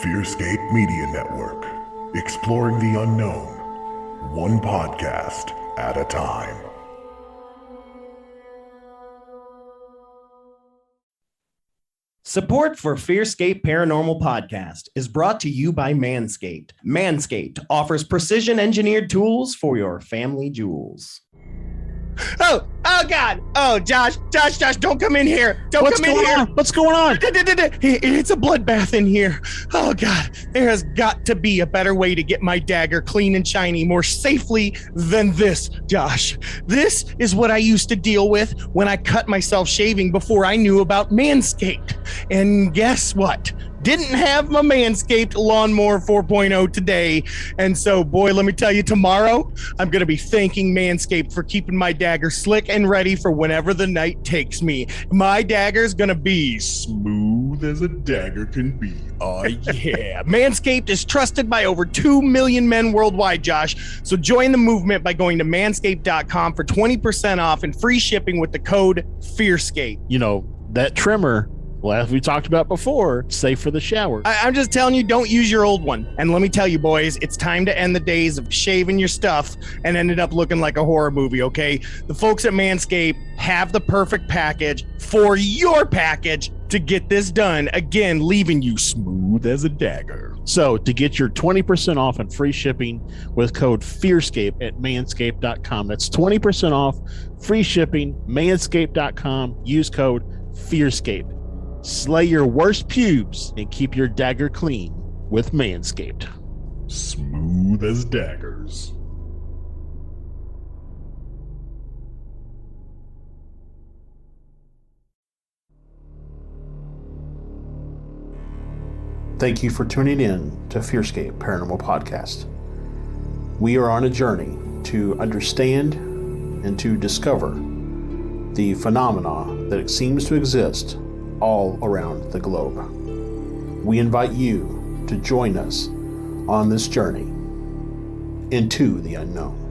FearScape Media Network, exploring the unknown, one podcast at a time. Support for FearScape Paranormal Podcast is brought to you by Manscaped. Manscaped offers precision-engineered tools for your family jewels. Oh God. Oh, Josh, don't come in here. Don't come in here. What's going on? It's a bloodbath in here. Oh God, there has got to be a better way to get my dagger clean and shiny more safely than this, Josh. This is what I used to deal with when I cut myself shaving before I knew about Manscaped. And guess what? Didn't have my Manscaped Lawnmower 4.0 today. And so, boy, let me tell you, tomorrow, I'm going to be thanking Manscaped for keeping my dagger slick and ready for whenever the night takes me. My dagger's going to be smooth as a dagger can be. Oh, yeah. Manscaped is trusted by over 2 million men worldwide, Josh. So join the movement by going to manscaped.com for 20% off and free shipping with the code FearScape. You know, that trimmer, well, as we talked about before, safe for the shower. I'm just telling you, don't use your old one. And let me tell you, boys, it's time to end the days of shaving your stuff and ended up looking like a horror movie, okay? The folks at Manscaped have the perfect package for your package to get this done, again, leaving you smooth as a dagger. So to get your 20% off and free shipping with code FearScape at manscaped.com. That's 20% off, free shipping, manscaped.com. Use code FearScape. Slay your worst pubes and keep your dagger clean with Manscaped. Smooth as daggers. Thank you for tuning in to FearScape Paranormal Podcast. We are on a journey to understand and to discover the phenomena that seems to exist all around the globe. We invite you to join us on this journey into the unknown.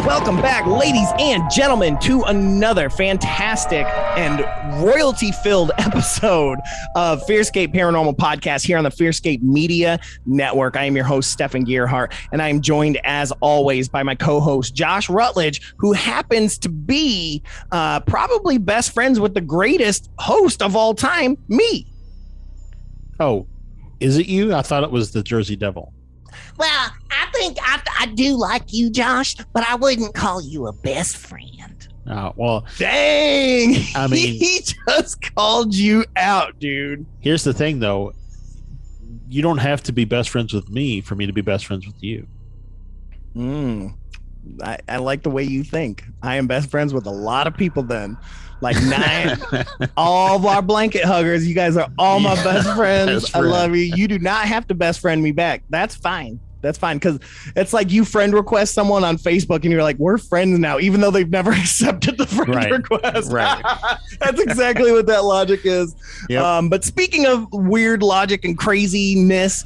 Welcome back, ladies and gentlemen, to another fantastic and royalty-filled episode of FearScape Paranormal Podcast here on the FearScape Media Network. I am your host, Stefan Gearhart, and I am joined, as always, by my co-host, Josh Rutledge, who happens to be probably best friends with the greatest host of all time, me. Oh, is it you? I thought it was the Jersey Devil. Well, I think I do like you, Josh, but I wouldn't call you a best friend. Oh, well, dang. I mean, he just called you out, dude. Here's the thing, though. You don't have to be best friends with me for me to be best friends with you. I like the way you think. I am best friends with a lot of people then. Like 9, all of our blanket huggers. You guys are all my best friends. I love you. You do not have to best friend me back. That's fine. That's fine. Because it's like you friend request someone on Facebook and you're like, we're friends now, even though they've never accepted the friend request. Right. That's exactly what that logic is. Yep. But speaking of weird logic and craziness,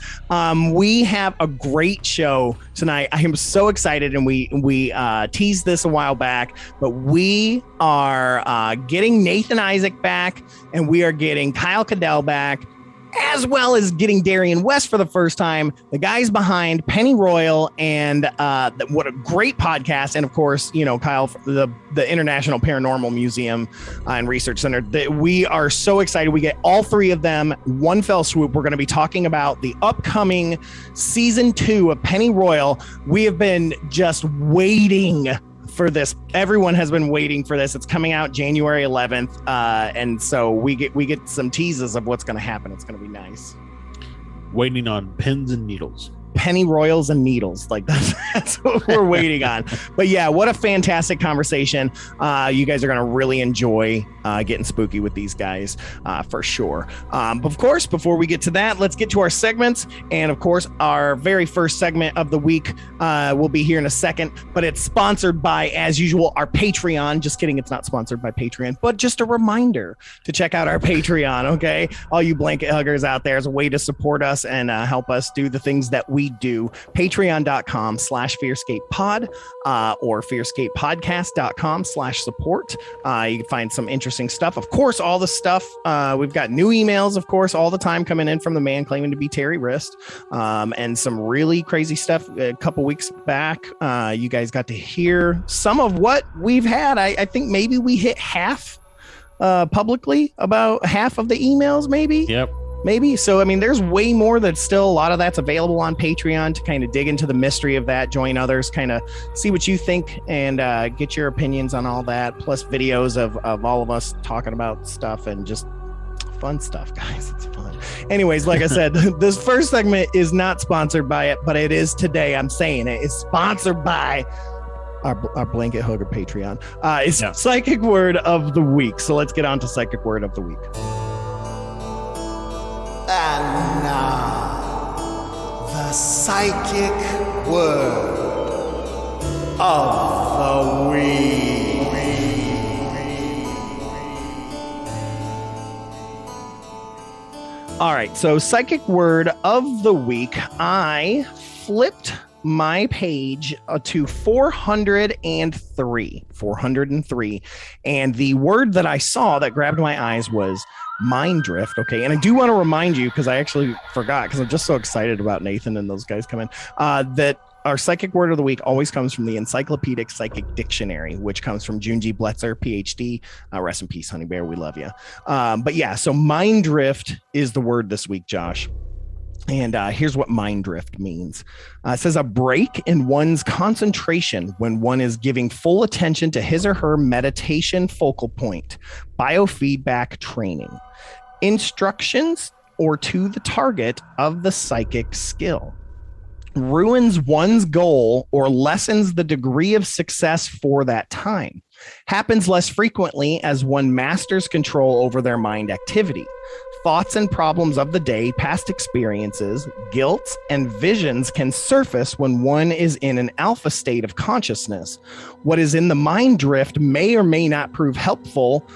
we have a great show tonight. I am so excited, and we teased this a while back, but we are getting Nathan Isaac back, and we are getting Kyle Kadel back, as well as getting Darian West for the first time, the guys behind Penny Royal and what a great podcast. And of course, you know, Kyle, the International Paranormal Museum and Research Center. We are so excited. We get all three of them, one fell swoop. We're going to be talking about the upcoming season 2 of Penny Royal. We have been just waiting for this. Everyone has been waiting for this. It's coming out January 11th. And so we get some teases of what's going to happen. It's going to be nice. Waiting on pins and needles. penny royals and needles. Like that's what we're waiting on. But yeah, what a fantastic conversation. You guys are going to really enjoy getting spooky with these guys for sure. But of course, before we get to that, let's get to our segments. And of course, our very first segment of the week will be here in a second, but it's sponsored by, as usual, our Patreon. Just kidding. It's not sponsored by Patreon, but just a reminder to check out our Patreon. Okay. All you blanket huggers out there, is a way to support us and help us do the things that we do. Patreon.com/FearScapePod or FearScapePodcast.com/support. You can find some interesting stuff. Of course, all the stuff. We've got new emails, of course, all the time coming in from the man claiming to be Terry Wrist, and some really crazy stuff. A couple weeks back, you guys got to hear some of what we've had. I think maybe we hit half publicly, about half of the emails, maybe. Yep. Maybe. So, I mean, there's way more that's still, a lot of that's available on Patreon to kind of dig into the mystery of that, join others, kind of see what you think and get your opinions on all that, plus videos of all of us talking about stuff and just fun stuff, guys. It's fun. Anyways, like I said, this first segment is not sponsored by it, but it is today. I'm saying it is sponsored by our blanket hugger Patreon. It's Psychic Word of the Week. So let's get on to Psychic Word of the Week. And now, the psychic word of the week. All right, so psychic word of the week. I flipped my page to 403, and the word that I saw that grabbed my eyes was mind drift. Okay, and I do want to remind you, because I actually forgot, because I'm just so excited about Nathan and those guys coming, that our psychic word of the week always comes from the Encyclopedic Psychic Dictionary, which comes from June G. Bletzer, PhD. Rest in peace, Honey Bear. We love you. But yeah, so mind drift is the word this week, Josh. And here's what mind drift means. It says a break in one's concentration when one is giving full attention to his or her meditation focal point, biofeedback training, instructions, or to the target of the psychic skill. Ruins one's goal or lessens the degree of success for that time. Happens less frequently as one masters control over their mind activity. Thoughts and problems of the day, past experiences, guilt, and visions can surface when one is in an alpha state of consciousness. What is in the mind drift may or may not prove helpful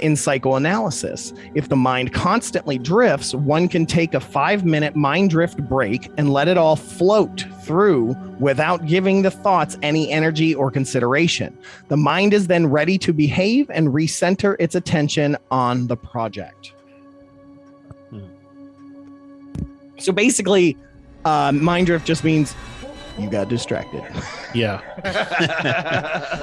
in psychoanalysis. If the mind constantly drifts, one can take a 5-minute mind drift break and let it all float through without giving the thoughts any energy or consideration. The mind is then ready to behave and recenter its attention on the project. So basically, mind drift just means you got distracted. Yeah.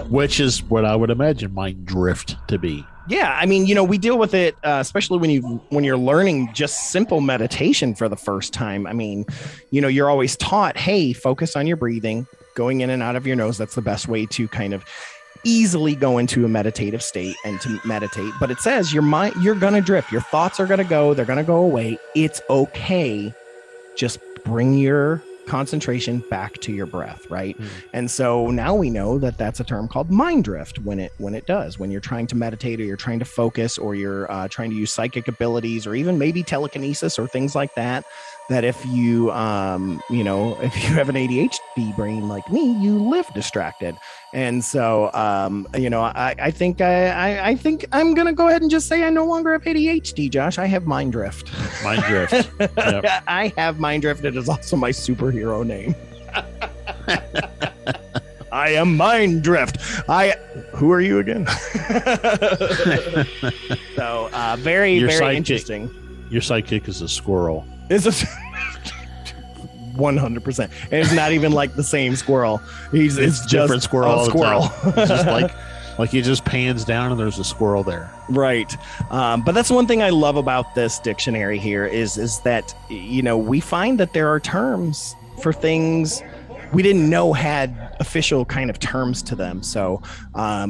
Which is what I would imagine mind drift to be. Yeah, I mean, we deal with it, especially when you're learning just simple meditation for the first time. I mean, you're always taught, hey, focus on your breathing, going in and out of your nose. That's the best way to kind of easily go into a meditative state and to meditate. But it says your mind, you're going to drift. Your thoughts are going to go. They're going to go away. It's okay. Just bring your concentration back to your breath, right? And so now we know that that's a term called mind drift when it does, when you're trying to meditate or you're trying to focus or you're trying to use psychic abilities or even maybe telekinesis or things like that. That if you if you have an ADHD brain like me, you live distracted. And so I think I'm gonna go ahead and just say I no longer have ADHD, Josh. I have mind drift. Mind drift. Yep. I have mind drift. It is also my superhero name. I am mind drift. Who are you again? So very interesting. Your sidekick is a squirrel. It's a 100%. And it's not even like the same squirrel. It's just different squirrel. A squirrel. It's just like he just pans down and there's a squirrel there. Right. But that's one thing I love about this dictionary here is that we find that there are terms for things we didn't know had official kind of terms to them. So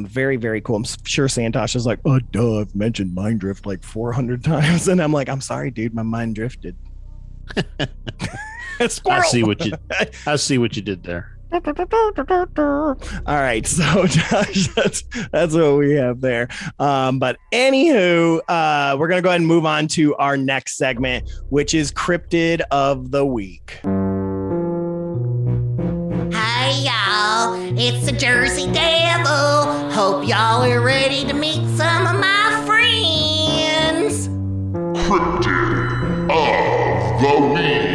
very, very cool. I'm sure Santosh is like, oh, duh, I've mentioned mind drift like 400 times. And I'm like, I'm sorry, dude, my mind drifted. Squirrel. I see what you did there. All right, so Josh, that's what we have there. But anywho, we're gonna go ahead and move on to our next segment, which is Cryptid of the Week. Hey y'all, it's the Jersey Devil. Hope y'all are ready to meet some of my friends. Cryptid of the Week.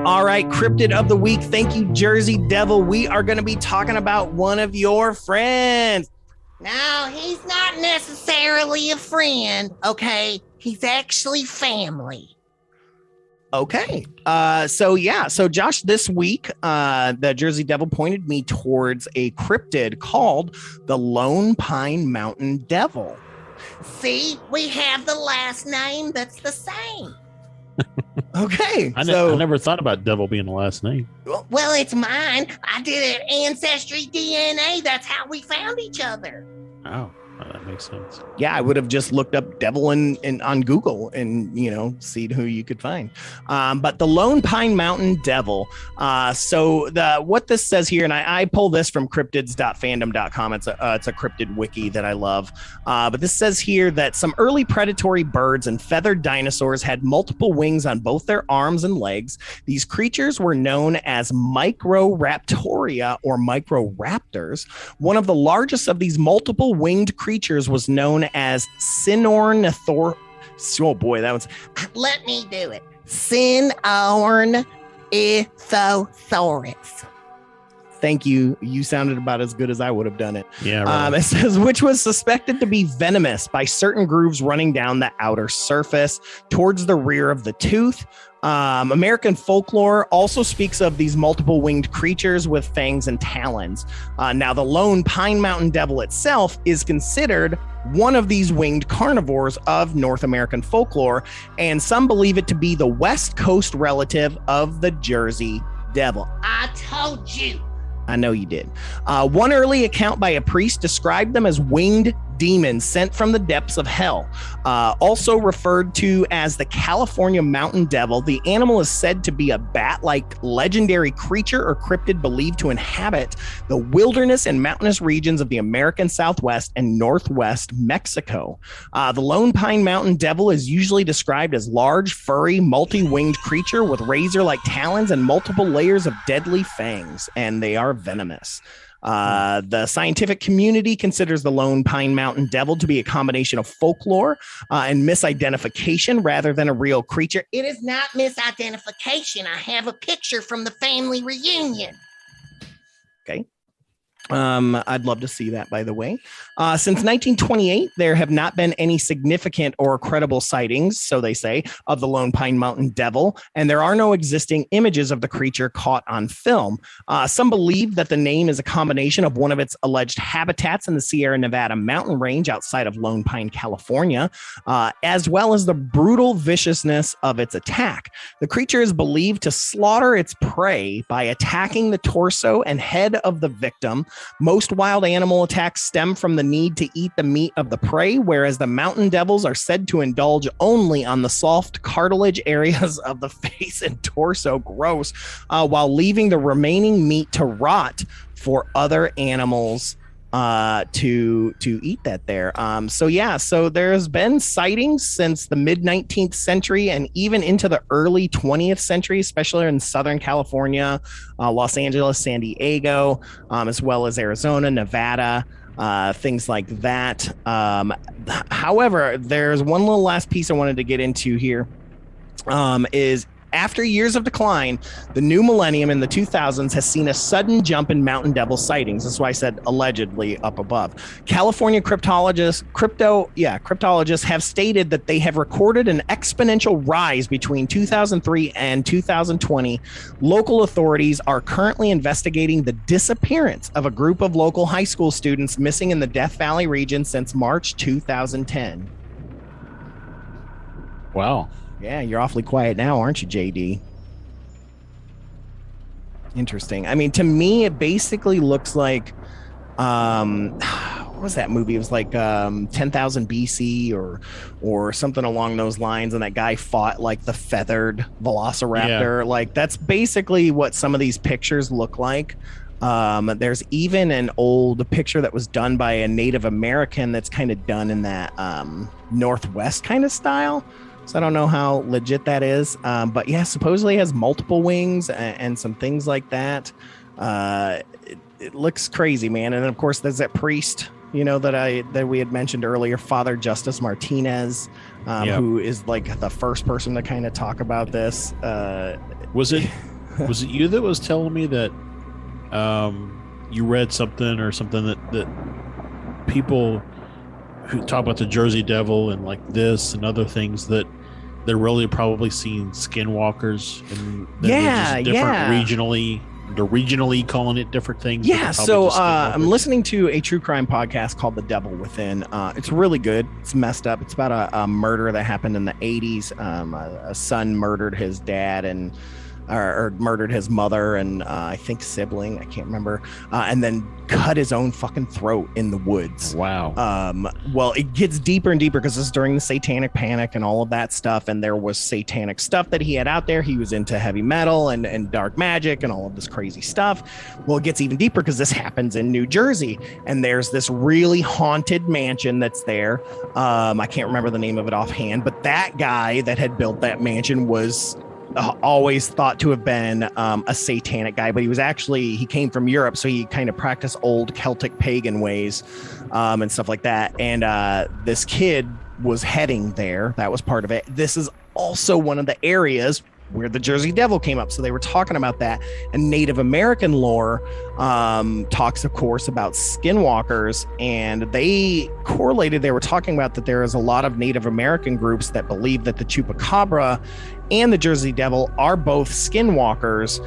All right, Cryptid of the Week. Thank you, Jersey Devil. We are going to be talking about one of your friends. No, he's not necessarily a friend, okay? He's actually family. Okay. So Josh, this week, the Jersey Devil pointed me towards a cryptid called the Lone Pine Mountain Devil. See, we have the last name that's the same. Okay. I never thought about devil being the last name. Well, it's mine. I did it Ancestry DNA. That's how we found each other. Oh, that makes sense. Yeah, I would have just looked up devil in on Google and, seen who you could find. But the Lone Pine Mountain Devil. So what this says here, and I pull this from cryptids.fandom.com. It's a cryptid wiki that I love. But this says here that some early predatory birds and feathered dinosaurs had multiple wings on both their arms and legs. These creatures were known as Microraptoria or Microraptors. One of the largest of these multiple winged creatures was known as Sinornithor. Oh boy, that was. Let me do it. Sinornithosaurus. Thank you. You sounded about as good as I would have done it. Yeah. Right. It says, which was suspected to be venomous by certain grooves running down the outer surface towards the rear of the tooth. American folklore also speaks of these multiple winged creatures with fangs and talons. Now, the Lone Pine Mountain Devil itself is considered one of these winged carnivores of North American folklore, and some believe it to be the West Coast relative of the Jersey Devil. I told you. I know you did. One early account by a priest described them as winged demons sent from the depths of hell. Also referred to as the California Mountain Devil, the animal is said to be a bat-like legendary creature or cryptid believed to inhabit the wilderness and mountainous regions of the American Southwest and Northwest Mexico. The Lone Pine Mountain Devil is usually described as large, furry, multi-winged creature with razor-like talons and multiple layers of deadly fangs, and they are venomous. The scientific community considers the Lone Pine Mountain Devil to be a combination of folklore and misidentification rather than a real creature. It is not misidentification. I have a picture from the family reunion. Okay. I'd love to see that, by the way. Since 1928, there have not been any significant or credible sightings, so they say, of the Lone Pine Mountain Devil, and there are no existing images of the creature caught on film. Some believe that the name is a combination of one of its alleged habitats in the Sierra Nevada mountain range outside of Lone Pine, California, as well as the brutal viciousness of its attack. The creature is believed to slaughter its prey by attacking the torso and head of the victim. Most wild animal attacks stem from the need to eat the meat of the prey, whereas the mountain devils are said to indulge only on the soft cartilage areas of the face and torso, gross, while leaving the remaining meat to rot for other animals to eat that there. So there's been sightings since the mid 19th century and even into the early 20th century, especially in Southern California, Los Angeles, San Diego, as well as Arizona, Nevada, things like that. However, there's one little last piece I wanted to get into here, is after years of decline, the new millennium in the 2000s has seen a sudden jump in mountain devil sightings. That's why I said allegedly up above. California cryptologists have stated that they have recorded an exponential rise between 2003 and 2020. Local authorities are currently investigating the disappearance of a group of local high school students missing in the Death Valley region since March 2010. Wow. Yeah, you're awfully quiet now, aren't you, JD? Interesting. I mean, to me, it basically looks like, where was that movie? It was like 10,000 BC or something along those lines. And that guy fought like the feathered velociraptor. Yeah. Like that's basically what some of these pictures look like. There's even an old picture that was done by a Native American that's kind of done in that Northwest kind of style. So I don't know how legit that is. But yeah, supposedly it has multiple wings and some things like that. It looks crazy, man. And then of course there's that priest, that we had mentioned earlier, Father Justice Martinez, who is like the first person to kind of talk about this. Was it you that was telling me that you read something that people who talk about the Jersey Devil and like this and other things that they're really probably seeing skinwalkers and they're just different they're regionally calling it different things. Yeah, so I'm listening to a true crime podcast called The Devil Within. It's really good. It's messed up. It's about a murder that happened in the 80s. A son murdered his dad or murdered his mother and I think sibling, I can't remember, and then cut his own fucking throat in the woods. Wow. Well, it gets deeper and deeper because this is during the Satanic Panic and all of that stuff, and there was satanic stuff that he had out there. He was into heavy metal and dark magic and all of this crazy stuff. Well, it gets even deeper because this happens in New Jersey, and there's this really haunted mansion that's there. I can't remember the name of it offhand, but that guy that had built that mansion was always thought to have been a satanic guy, but he came from Europe, so he kind of practiced old Celtic pagan ways and stuff like that. And this kid was heading there. That was part of it. This is also one of the areas where the Jersey Devil came up. So they were talking about that. And Native American lore talks, of course, about skinwalkers. And they were talking about that there is a lot of Native American groups that believe that the Chupacabra and the Jersey Devil are both skinwalkers,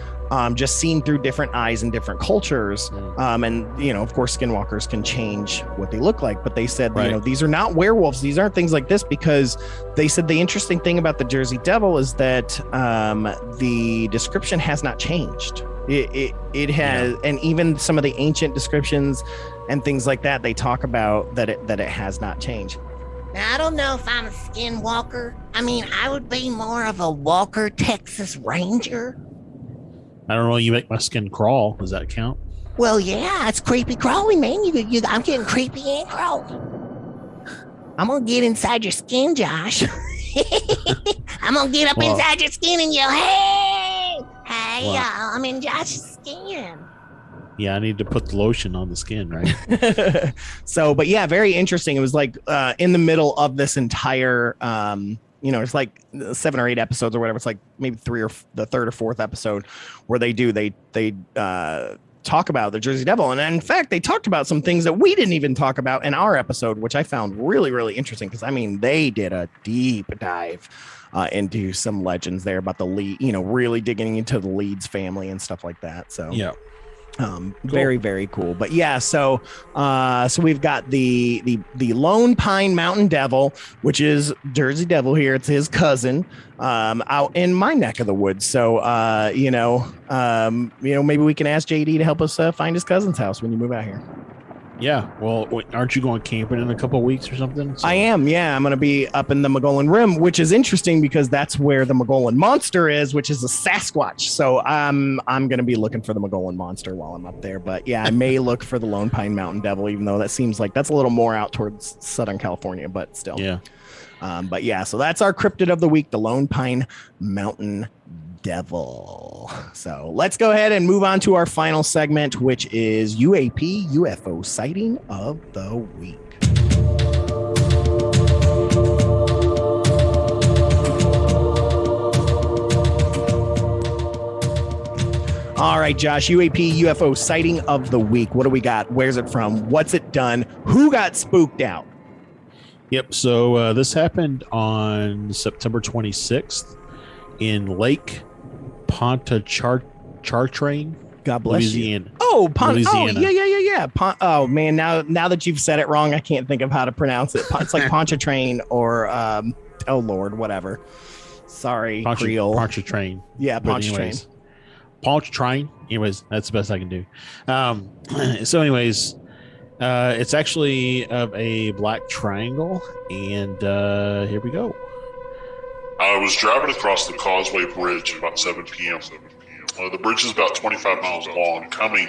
just seen through different eyes in different cultures. And, of course, skinwalkers can change what they look like. But they said, these are not werewolves. These aren't things like this, because they said the interesting thing about the Jersey Devil is that the description has not changed. It has, and even some of the ancient descriptions and things like that, they talk about that it has not changed. Now, I don't know if I'm a skinwalker. I mean, I would be more of a Walker Texas Ranger. I don't know. You make my skin crawl. Does that count? Well, yeah, it's creepy crawly, man. I'm getting creepy and crawly. I'm gonna get inside your skin, Josh. I'm gonna get up inside your skin and yell, "Hey, y'all! I'm in Josh's skin." Yeah, I need to put the lotion on the skin, right? So, but yeah, very interesting. It was like in the middle of this entire, it's like 7 or 8 episodes or whatever. It's like maybe 3 or the 3rd or 4th episode where they talk about the Jersey Devil. And in fact, they talked about some things that we didn't even talk about in our episode, which I found really, really interesting. Because, I mean, they did a deep dive into some legends there about the Leeds, really digging into the Leeds family and stuff like that. So, yeah. Cool. Very, very cool. But yeah, so we've got the Lone Pine Mountain Devil, which is Jersey Devil here. It's his cousin out in my neck of the woods. So maybe we can ask JD to help us find his cousin's house when you move out here. Yeah. Well, aren't you going camping in a couple of weeks or something? So. I am. Yeah. I'm going to be up in the Mogollon Rim, which is interesting because that's where the Mogollon Monster is, which is a Sasquatch. So I'm going to be looking for the Mogollon Monster while I'm up there. But yeah, I may look for the Lone Pine Mountain Devil, even though that seems like that's a little more out towards Southern California, but still. Yeah. But yeah, so that's our cryptid of the week, the Lone Pine Mountain Devil. So let's go ahead and move on to our final segment, which is UFO sighting of the week. All right, Josh, UFO sighting of the week. What do we got? Where's it from? What's it done? Who got spooked out? Yep. So this happened on September 26th in Lake Pontchartrain. God bless Louisiana. you. Oh, Louisiana. Yeah. Oh man, now that you've said it wrong, I can't think of how to pronounce it. It's like Pontchartrain or oh Lord, whatever. Sorry, Creole. Pontchartrain. Yeah, Pontchartrain. Pontchartrain. Anyways, that's the best I can do. So anyways, It's actually of a black triangle, and here we go. I was driving across the Causeway Bridge at about 7 p.m. The bridge is about 25 miles long, coming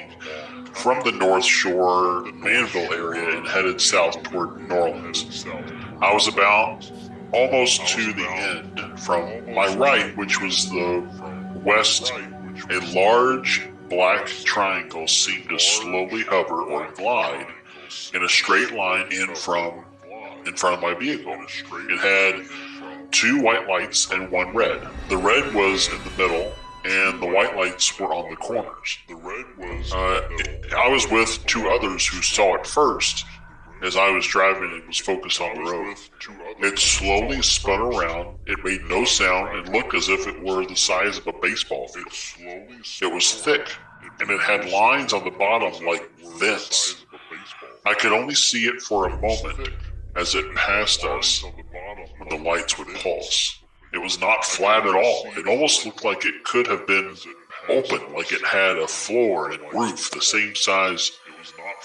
from the North Shore, Manville area, and headed south toward New Orleans. I was about almost to the end. From my right, which was the west, a large black triangle seemed to slowly hover or glide in a straight line in front of my vehicle. It had 2 white lights and 1 red. The red was in the middle, and the white lights were on the corners. I was with 2 others who saw it first as I was driving and was focused on the road. It slowly spun around. It made no sound and looked as if it were the size of a baseball field. It was thick, and it had lines on the bottom like vents. I could only see it for a moment as it passed us when the lights would pulse. It was not flat at all. It almost looked like it could have been open, like it had a floor and roof, the same size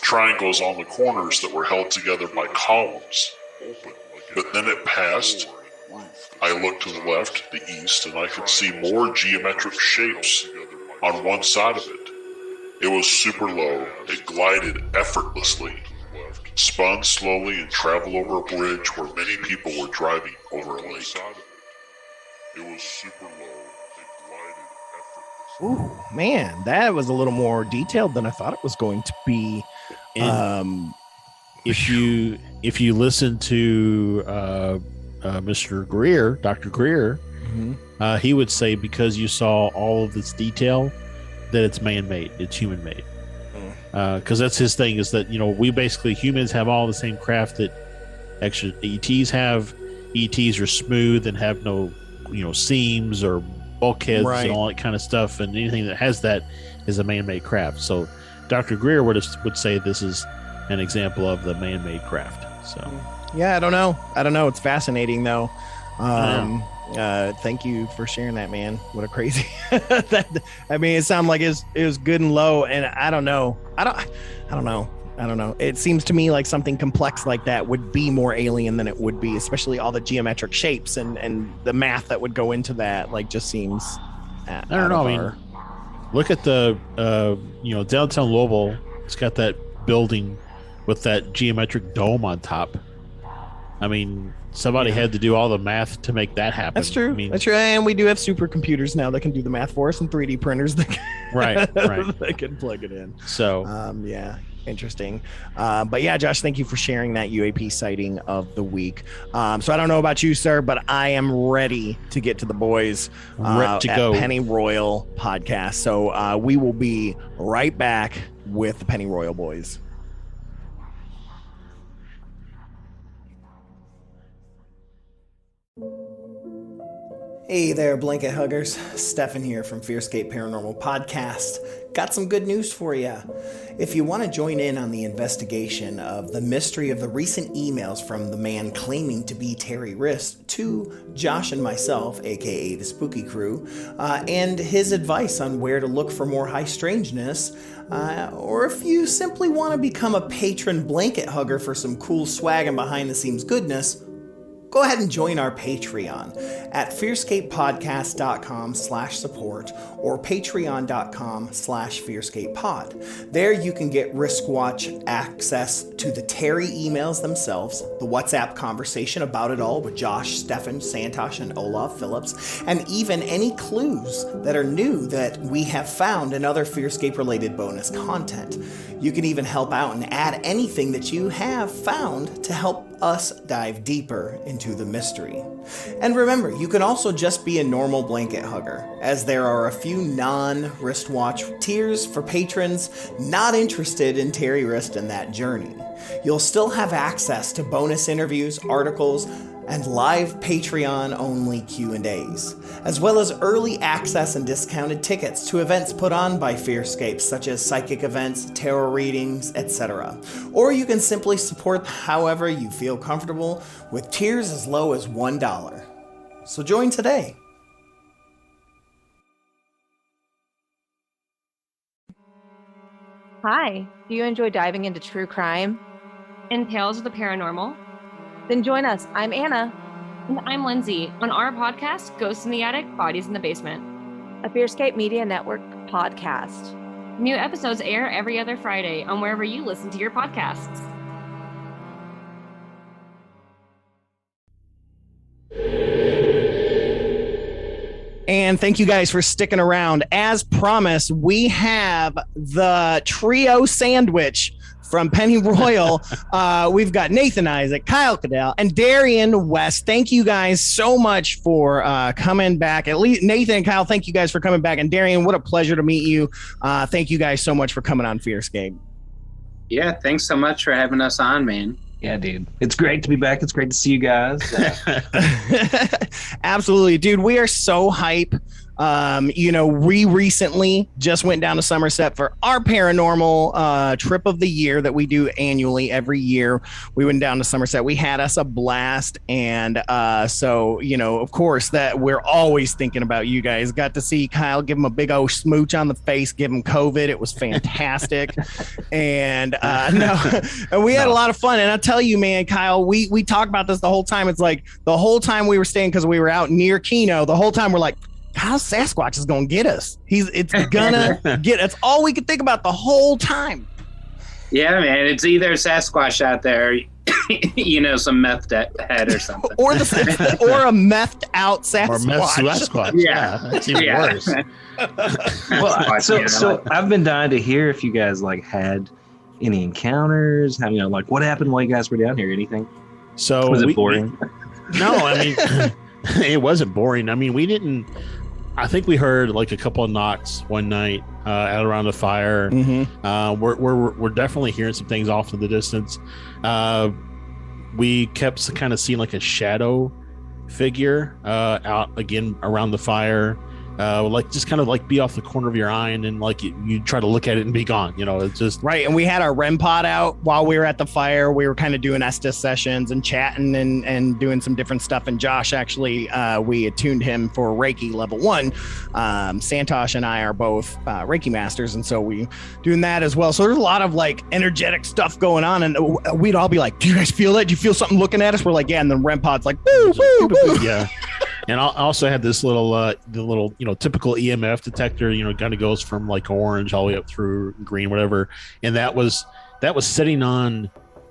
triangles on the corners that were held together by columns. But then it passed. I looked to the left, the east, and I could see more geometric shapes on one side of it. It was super low. It glided effortlessly, spun slowly, and traveled over a bridge where many people were driving over a lake. It was super low. It glided effortlessly. Ooh, man, that was a little more detailed than I thought it was going to be. If you listen to Mr. Greer, Dr. Greer, he would say because you saw all of this detail that it's man-made, it's human-made. Because that's his thing, is that, we basically, humans have all the same craft that actually ETs have. ETs are smooth and have no seams or bulkheads and all that kind of stuff, and anything that has that is a man-made craft. So Dr. Greer would say this is an example of the man-made craft. So yeah, I don't know. It's fascinating though. Thank you for sharing that, man. What a crazy it sounded like it was good and low, and I don't know. It seems to me like something complex like that would be more alien than it would be, especially all the geometric shapes and the math that would go into that. Like, just seems I don't know. I mean, look at the downtown Louisville. It's got that building with that geometric dome on top. I mean, somebody had to do all the math to make that happen. That's true. That's true. And we do have supercomputers now that can do the math for us, and 3D printers that that can plug it in. So interesting. But yeah, Josh, thank you for sharing that UAP sighting of the week. So I don't know about you, sir, but I am ready to get to the boys at Pennyroyal Podcast. So we will be right back with the Pennyroyal boys. Hey there, blanket huggers. Stefan here from FearScape Paranormal Podcast. Got some good news for you. If you want to join in on the investigation of the mystery of the recent emails from the man claiming to be Terry Wrist to Josh and myself, aka the Spooky Crew, and his advice on where to look for more high strangeness, or if you simply want to become a patron blanket hugger for some cool swag and behind the scenes goodness, go ahead and join our Patreon at fearscapepodcast.com/support or patreon.com/fearscapepod. There you can get Riskwatch access to the Terry emails themselves, the WhatsApp conversation about it all with Josh, Stefan, Santosh, and Olaf Phillips, and even any clues that are new that we have found in other FearScape-related bonus content. You can even help out and add anything that you have found to help us dive deeper into the mystery. And remember, you can also just be a normal blanket hugger, as there are a few non-wristwatch tiers for patrons not interested in Terry Wrist and that journey. You'll still have access to bonus interviews, articles, and live Patreon-only Q&As, as well as early access and discounted tickets to events put on by FearScape, such as psychic events, tarot readings, etc. Or you can simply support however you feel comfortable, with tiers as low as $1. So join today. Hi, do you enjoy diving into true crime and tales of the paranormal? Then join us. I'm Anna. And I'm Lindsay on our podcast, Ghosts in the Attic, Bodies in the Basement, a FearScape Media Network podcast. New episodes air every other Friday on wherever you listen to your podcasts. And thank you guys for sticking around. As promised, we have the trio sandwich from Pennyroyal. We've got Nathan Isaac, Kyle Kadel, and Darian West. Thank you guys so much for coming back. At least Nathan and Kyle, thank you guys for coming back. And Darian, what a pleasure to meet you. Thank you guys so much for coming on FearScape. Yeah, thanks so much for having us on, man. Yeah, dude. It's great to be back. It's great to see you guys. Absolutely, dude. We are so hype. We recently just went down to Somerset for our paranormal trip of the year that we do annually every year. We went down to Somerset. We had us a blast. And of course, that we're always thinking about you guys. Got to see Kyle give him a big old smooch on the face, give him COVID. It was fantastic. And we had a lot of fun. And I'll tell you, man, Kyle, we talk about this the whole time. It's like the whole time we were staying, because we were out near Keno, the whole time we're like, Kyle Sasquatch is gonna get us. It's gonna get. That's all we could think about the whole time. Yeah, man. It's either Sasquatch out there, some meth head or something, or a methed out Sasquatch. Or meth Sasquatch. Yeah, that's even worse. Well, so I've been dying to hear if you guys had any encounters. What happened while you guys were down here? Anything? So was it boring? No, I mean, it wasn't boring. I mean, we didn't. I think we heard a couple of knocks one night out around the fire. Mm-hmm. We're definitely hearing some things off in the distance. We kept kind of seeing a shadow figure out again around the fire. Just kind of be off the corner of your eye, and then you try to look at it and be gone. It's just right. And we had our REM pod out while we were at the fire. We were kind of doing Estes sessions and chatting and doing some different stuff. And Josh, actually, we attuned him for Reiki level 1. Santosh and I are both Reiki masters, and so we doing that as well. So there's a lot of energetic stuff going on, and we'd all be like, "Do you guys feel it? Do you feel something looking at us?" We're like, "Yeah." And the REM pod's like, "Boo, boo, boo." Yeah. And I also had this little, typical EMF detector, kind of goes from orange all the way up through green, whatever. And that was sitting on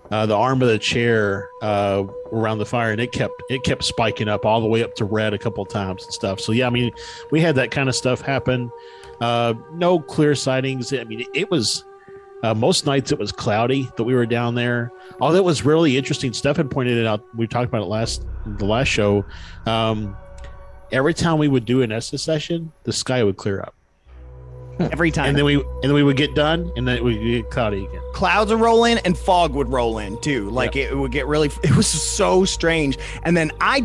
the arm of the chair around the fire, and it kept spiking up all the way up to red a couple of times and stuff. So yeah, I mean, we had that kind of stuff happen. No clear sightings. I mean, it was. Most nights it was cloudy that we were down there. All that was really interesting. Stefan pointed it out. We talked about it the last show. Every time we would do an Estes session, the sky would clear up. Every time. And then we would get done, and then it would get cloudy again. Clouds would roll in and fog would roll in too. It would get really, it was so strange. And then I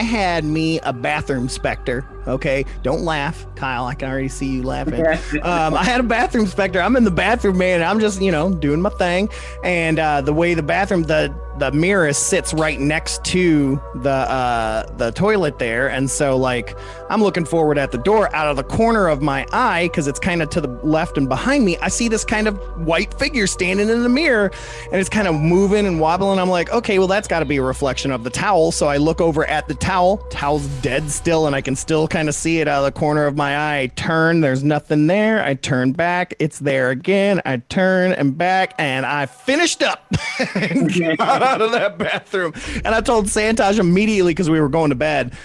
had me a bathroom specter. Okay. Don't laugh, Kyle. I can already see you laughing. I had a bathroom specter. I'm in the bathroom, man. I'm just, doing my thing. And the way the bathroom, the mirror sits right next to the toilet there. And so I'm looking forward at the door out of the corner of my eye, because it's kind of to the left and behind me. I see this kind of white figure standing in the mirror, and it's kind of moving and wobbling. I'm like, okay, well, that's got to be a reflection of the towel. So I look over at the towel's dead still, and I can still kind of see it out of the corner of my eye. I turn, there's nothing there. I turn back, it's there again. I turn and back, and I finished up and got out of that bathroom. And I told Santosh immediately, because we were going to bed.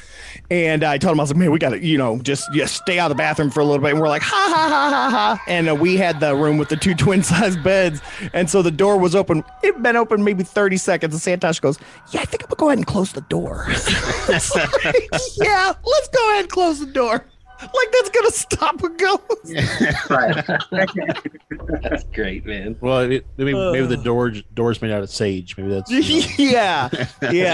And I told him, I was like, man, we got to, just stay out of the bathroom for a little bit. And we're like, ha, ha, ha, ha, ha. And we had the room with the 2 twin-sized beds. And so the door was open. It had been open maybe 30 seconds. And Santosh goes, yeah, I think I'm going to go ahead and close the door. Yeah, let's go ahead and close the door. That's going to stop a ghost. Right. That's great, man. Well, maybe the door's made out of sage. Maybe that's yeah,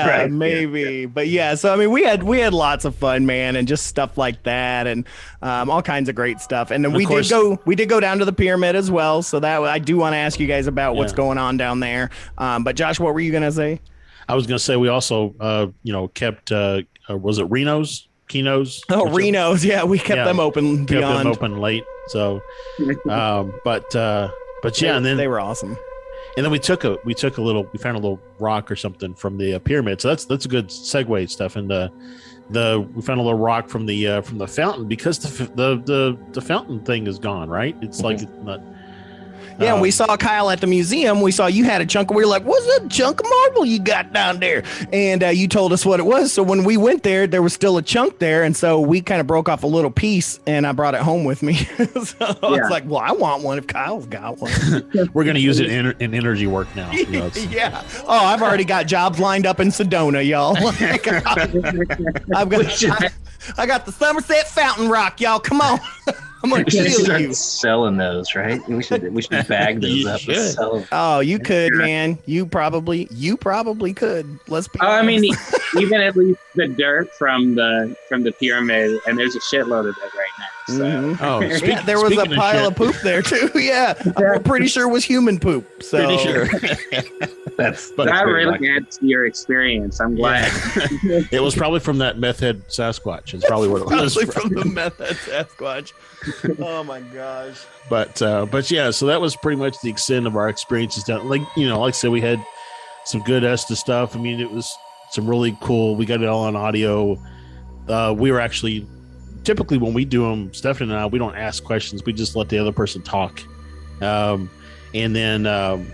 right. Maybe. Yeah. But yeah, so I mean, we had lots of fun, man, and just stuff like that, and all kinds of great stuff. And then we did go down to the pyramid as well. So that I do want to ask you guys about what's going on down there. But Josh, what were you gonna say? I was gonna say we also kept was it Reno's? Keno's. Oh, Reno's. Yeah, we kept them open beyond. Kept them open late. So, but But yeah, and then they were awesome. And then we found a little rock or something from the pyramid. So that's a good segue stuff. And we found a little rock from the fountain, because the fountain thing is gone, right? It's like it's not. Yeah, we saw Kyle at the museum. We saw you had a chunk. We were like, "What's that chunk of marble you got down there?" And you told us what it was. So when we went there was still a chunk there, and so we kind of broke off a little piece, and I brought it home with me. So I was like, "Well, I want one if Kyle's got one." We're gonna use it in energy work now. Yeah. Oh, I've already got jobs lined up in Sedona, y'all. I got the Somerset Fountain Rock, y'all. Come on. I'm gonna kill you. Selling those, right? We should bag those up and sell them. Oh, you could, man. You probably could. Let's be. I mean, even at least the dirt from the pyramid, and there's a shitload of it right now. So. There was a pile of poop there too. Yeah, I'm pretty sure it was human poop. So. Pretty sure. That really adds to your experience. I'm glad. Yeah. It was probably from that meth head Sasquatch. It's probably what it was. Probably from the meth head Sasquatch. Oh my gosh. But yeah, so that was pretty much the extent of our experiences down. Like I said, we had some good Estes stuff. I mean, it was some really cool. We got it all on audio. We were actually typically when we do them, Stefan and I, we don't ask questions. We just let the other person talk. And then,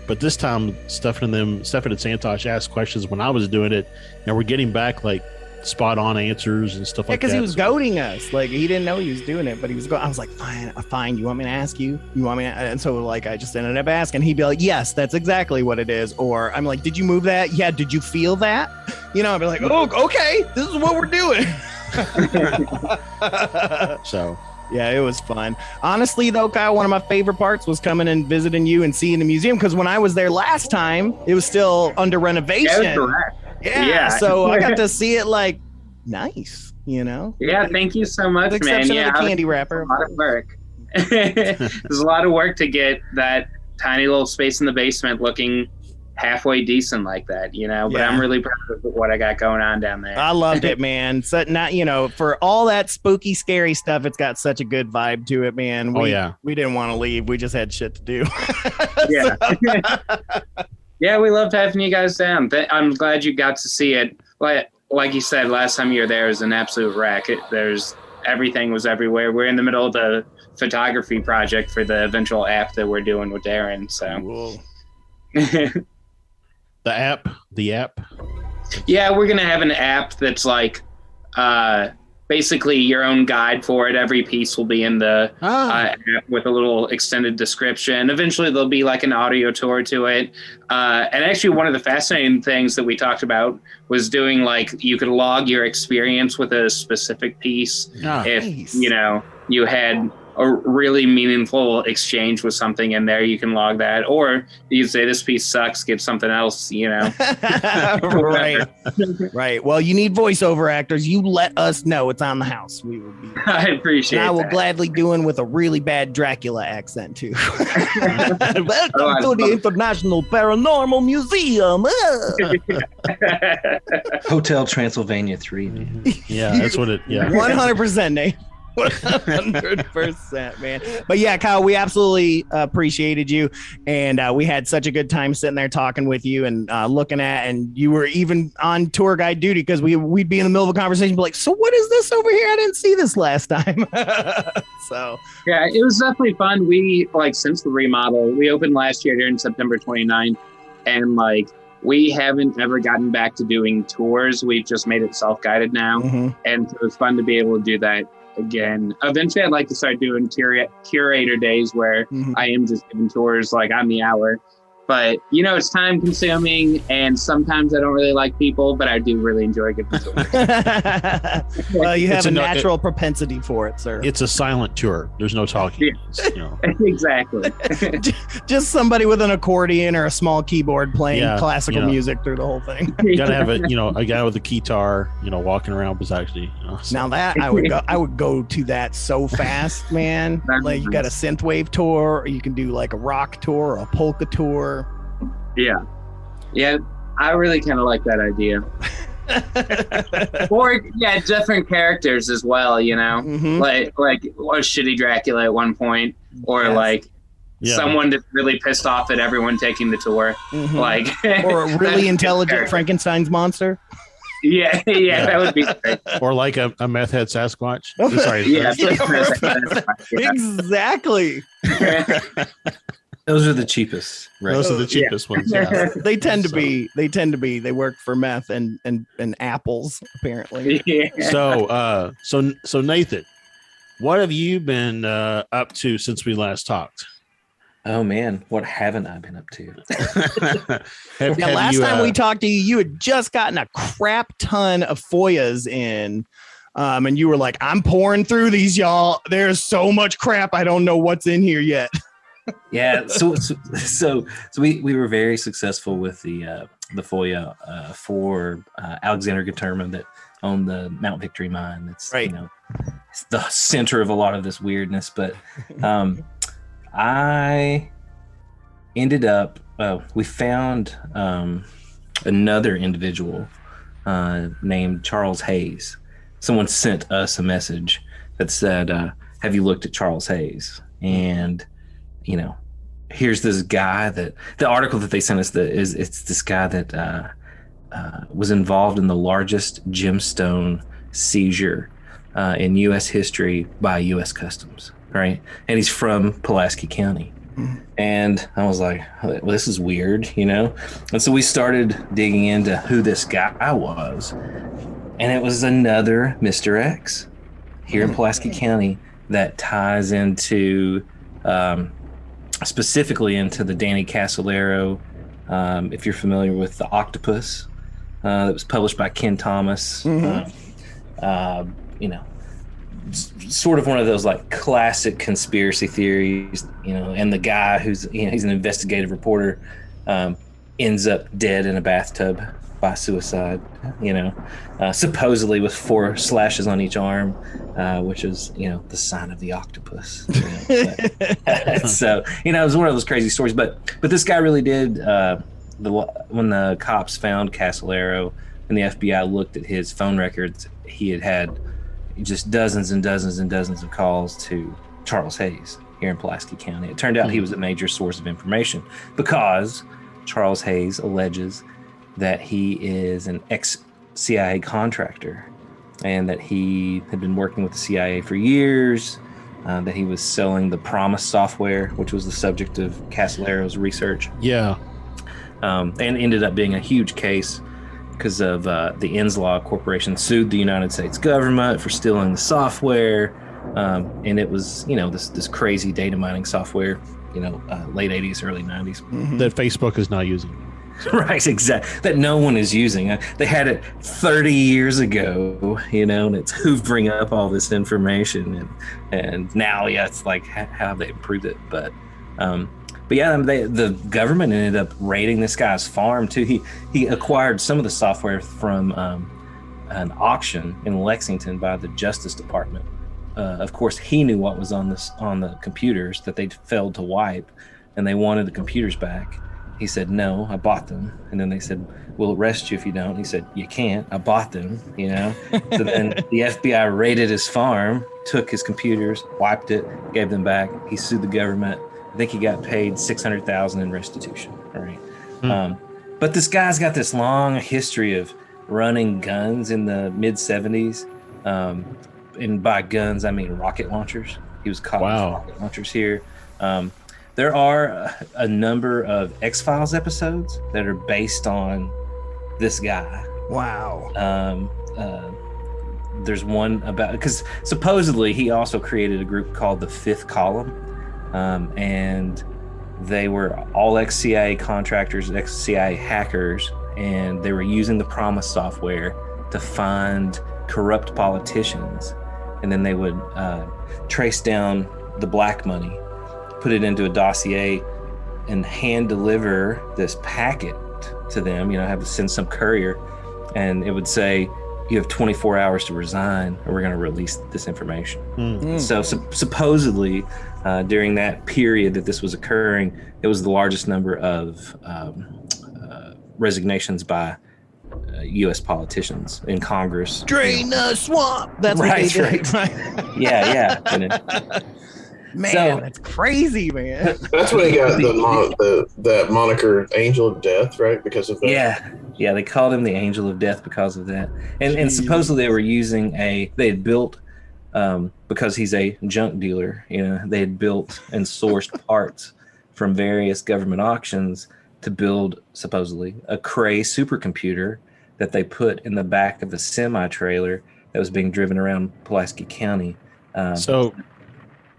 but this time, Stefan and Santosh asked questions when I was doing it, and we're getting back like spot on answers and stuff like that. Because he was goading us. Like, he didn't know he was doing it, but he was going. I was like, fine. You want me to ask you? You want me to? And so, like, I just ended up asking. He'd be like, yes, that's exactly what it is. Or I'm like, did you move that? Yeah. Did you feel that? I'd be like, oh, okay. This is what we're doing. So. Yeah, it was fun. Honestly, though, Kyle, one of my favorite parts was coming and visiting you and seeing the museum, because when I was there last time, it was still under renovation. Yeah, correct. Yeah, so I got to see it like nice, Yeah, thank you so much, with the man. exception Yeah, of the candy wrapper. A lot of work. There's a lot of work to get that tiny little space in the basement looking halfway decent like that, but I'm really proud of what I got going on down there. I loved it, man. So not, for all that spooky, scary stuff, it's got such a good vibe to it, man. We didn't want to leave. We just had shit to do. Yeah. Yeah, we loved having you guys down. I'm glad you got to see it. Like you said, last time you were there, it was an absolute wreck. Everything was everywhere. We're in the middle of the photography project for the eventual app that we're doing with Darren. So. The app. Yeah, we're gonna have an app that's like basically your own guide for it. Every piece will be in the app with a little extended description. Eventually, there'll be like an audio tour to it. And actually, one of the fascinating things that we talked about was doing you could log your experience with a specific piece. If nice. You had a really meaningful exchange with something in there, you can log that, or you say this piece sucks, get something else, Right. Well, you need voiceover actors. You let us know. It's on the house. We will be. I appreciate it. I will gladly do one with a really bad Dracula accent too. Welcome to the International Paranormal Museum. Hotel Transylvania 3. Man. Yeah, that's what it. Yeah, 100%, Nate. 100%, man. But yeah, Kyle, we absolutely appreciated you, and we had such a good time sitting there talking with you and looking at, and you were even on tour guide duty, because we'd be in the middle of a conversation, be like, so what is this over here? I didn't see this last time. So yeah, it was definitely fun. We since the remodel, we opened last year during September 29th, and we haven't ever gotten back to doing tours. We've just made it self-guided now. Mm-hmm. And so it's fun to be able to do that again. Eventually, I'd like to start doing curator days where I am just giving tours on the hour. But, it's time consuming, and sometimes I don't really like people, but I do really enjoy giving tours. Well, you have a natural propensity for it, sir. It's a silent tour. There's no talking. Yeah. Exactly. Just somebody with an accordion or a small keyboard playing classical music through the whole thing. You gotta have a guy with a guitar, walking around beside you. So. Now that I would go to that so fast, man. You got a synthwave tour, or you can do a rock tour or a polka tour. Yeah, I really kind of like that idea. Or different characters as well, Mm-hmm. like or Shitty Dracula at one point, or someone that's really pissed off at everyone taking the tour, like, or a really intelligent Frankenstein's monster. Yeah, that would be great. Or like a meth head Sasquatch. Sorry. Exactly. Those are the cheapest. Right? Those are the cheapest ones. Yeah. They tend to be. They work for meth and apples apparently. Yeah. So Nathan, what have you been up to since we last talked? Oh man, what haven't I been up to? Last time we talked to you, you had just gotten a crap ton of FOIAs in, and you were like, "I'm pouring through these, y'all. There's so much crap. I don't know what's in here yet." Yeah, so we were very successful with the FOIA for Alexander Gaterma that owned the Mount Victory mine. That's right. It's the center of a lot of this weirdness, but. I ended up, we found another individual named Charles Hayes. Someone sent us a message that said, have you looked at Charles Hayes? And, here's this guy that, the article that they sent us it's this guy that was involved in the largest gemstone seizure in U.S. history by U.S. Customs. Right. And he's from Pulaski County. And I was like, well, this is weird, And so we started digging into who this guy was. And it was another Mr. X here in Pulaski County that ties into specifically into the Danny Casolaro. If you're familiar with The Octopus, that was published by Ken Thomas. Sort of one of those like classic conspiracy theories, and the guy who's, he's an investigative reporter, ends up dead in a bathtub by suicide, supposedly with 4 slashes on each arm, which is, the sign of the octopus. So, it was one of those crazy stories, but this guy really did, when the cops found Casolaro and the FBI looked at his phone records, he had just dozens and dozens and dozens of calls to Charles Hayes here in Pulaski County. It turned out he was a major source of information because Charles Hayes alleges that he is an ex-CIA contractor and that he had been working with the CIA for years, that he was selling the Promise software, which was the subject of Casolaro's research. Yeah. And ended up being a huge case because of the Inslaw Corporation sued the United States government for stealing the software. And it was, this crazy data mining software, late 80s, early 90s. That Facebook is not using. Right, exactly. That no one is using. They had it 30 years ago, and it's hoovering up all this information. And now, it's like how they improved it. But yeah, the government ended up raiding this guy's farm too. He acquired some of the software from an auction in Lexington by the Justice Department. Of course, he knew what was on the computers that they failed to wipe, and they wanted the computers back. He said, "No, I bought them." And then they said, "We'll arrest you if you don't." He said, "You can't. I bought them." So then the FBI raided his farm, took his computers, wiped it, gave them back. He sued the government. I think he got paid $600,000 in restitution. Right. But this guy's got this long history of running guns in the mid 70s. And by guns, I mean rocket launchers. He was caught with rocket launchers here. There are a number of X-Files episodes that are based on this guy. Wow. There's one about, because supposedly he also created a group called the Fifth Column. And they were all ex-CIA contractors, ex-CIA hackers, and they were using the Promise software to find corrupt politicians. And then they would trace down the black money, put it into a dossier, and hand deliver this packet to them, have to send some courier, and it would say, "You have 24 hours to resign or we're going to release this information." So supposedly during that period that this was occurring, it was the largest number of resignations by U.S. politicians in Congress. Drain the swamp. That's what they did. Right. Yeah. Man, that's crazy, man. That's when he got that moniker Angel of Death, right? Because of that. Yeah, they called him the Angel of Death because of that. And supposedly they were using they had built, because he's a junk dealer, they had built and sourced parts from various government auctions to build, supposedly, a Cray supercomputer that they put in the back of the semi-trailer that was being driven around Pulaski County. So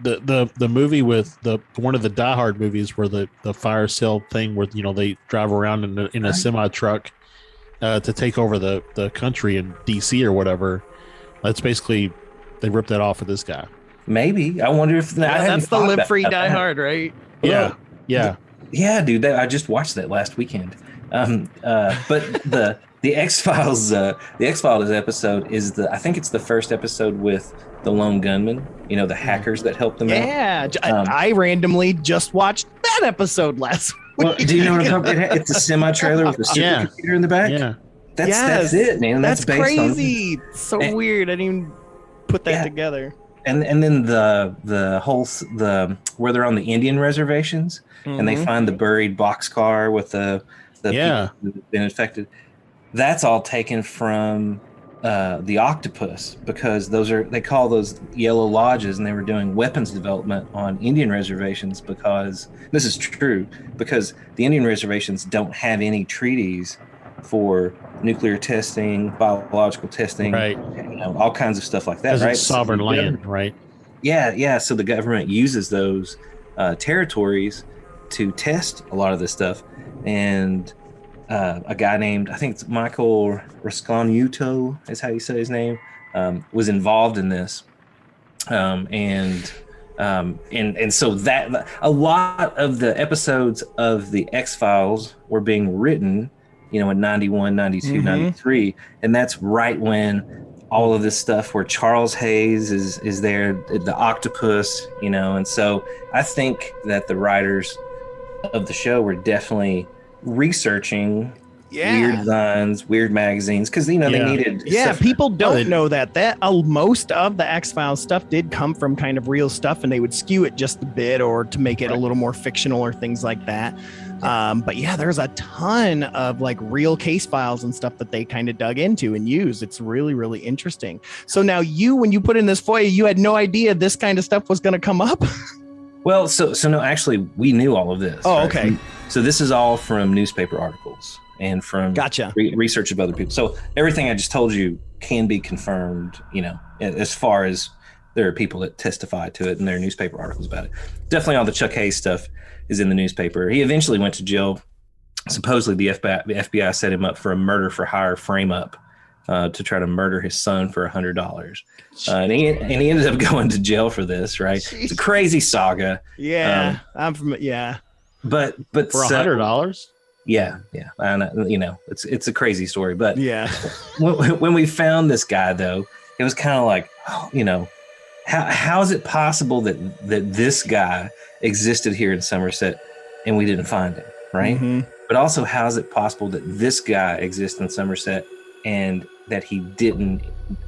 the movie with one of the Die Hard movies where the fire sale thing where they drive around in a semi truck to take over the country in DC or whatever, that's basically they ripped that off of this guy. Maybe. I wonder if that's the Live Free Die Hard, right? Yeah. Dude, I just watched that last weekend. But the X-Files episode is I think it's the first episode with the lone gunman, the hackers that helped them out. Yeah, I randomly just watched that episode last week. Well, do you know what I'm talking about? It's a semi-trailer with a supercomputer in the back. Yeah. That's it, man. That's based crazy. So weird. I didn't even put that together. And then the whole where they're on the Indian reservations and they find the buried boxcar with the people who've been infected. That's all taken from the octopus, because they call those yellow lodges, and they were doing weapons development on Indian reservations because this is true, because the Indian reservations don't have any treaties for nuclear testing, biological testing, right? All kinds of stuff like that, right? It's sovereign land, right? Yeah. So the government uses those territories to test a lot of this stuff, and a guy named, I think it's Michael Rascognuto is how you say his name, was involved in this, and so that a lot of the episodes of the X-Files were being written, in 91, 92, 93, and that's right when all of this stuff where Charles Hayes is there, the octopus, and so I think that the writers of the show were definitely researching weird designs, weird magazines, because they needed. Yeah, people don't know that most of the X-Files stuff did come from kind of real stuff, and they would skew it just a bit or to make it a little more fictional or things like that. But there's a ton of like real case files and stuff that they kind of dug into and used. It's really, really interesting. So now when you put in this FOIA, you had no idea this kind of stuff was going to come up. Well, so no, actually, we knew all of this. Oh, right? okay. So this is all from newspaper articles and from research of other people. So everything I just told you can be confirmed, as far as there are people that testify to it and there are newspaper articles about it. Definitely all the Chuck Hayes stuff is in the newspaper. He eventually went to jail. Supposedly the FBI set him up for a murder for hire frame-up to try to murder his son for $100. And he ended up going to jail for this, right? Jeez. It's a crazy saga. Yeah, But for $100. Yeah. It's a crazy story, but when we found this guy though, it was kind of like, how is it possible that this guy existed here in Somerset and we didn't find him, right? Mm-hmm. But also, how is it possible that this guy exists in Somerset and that he didn't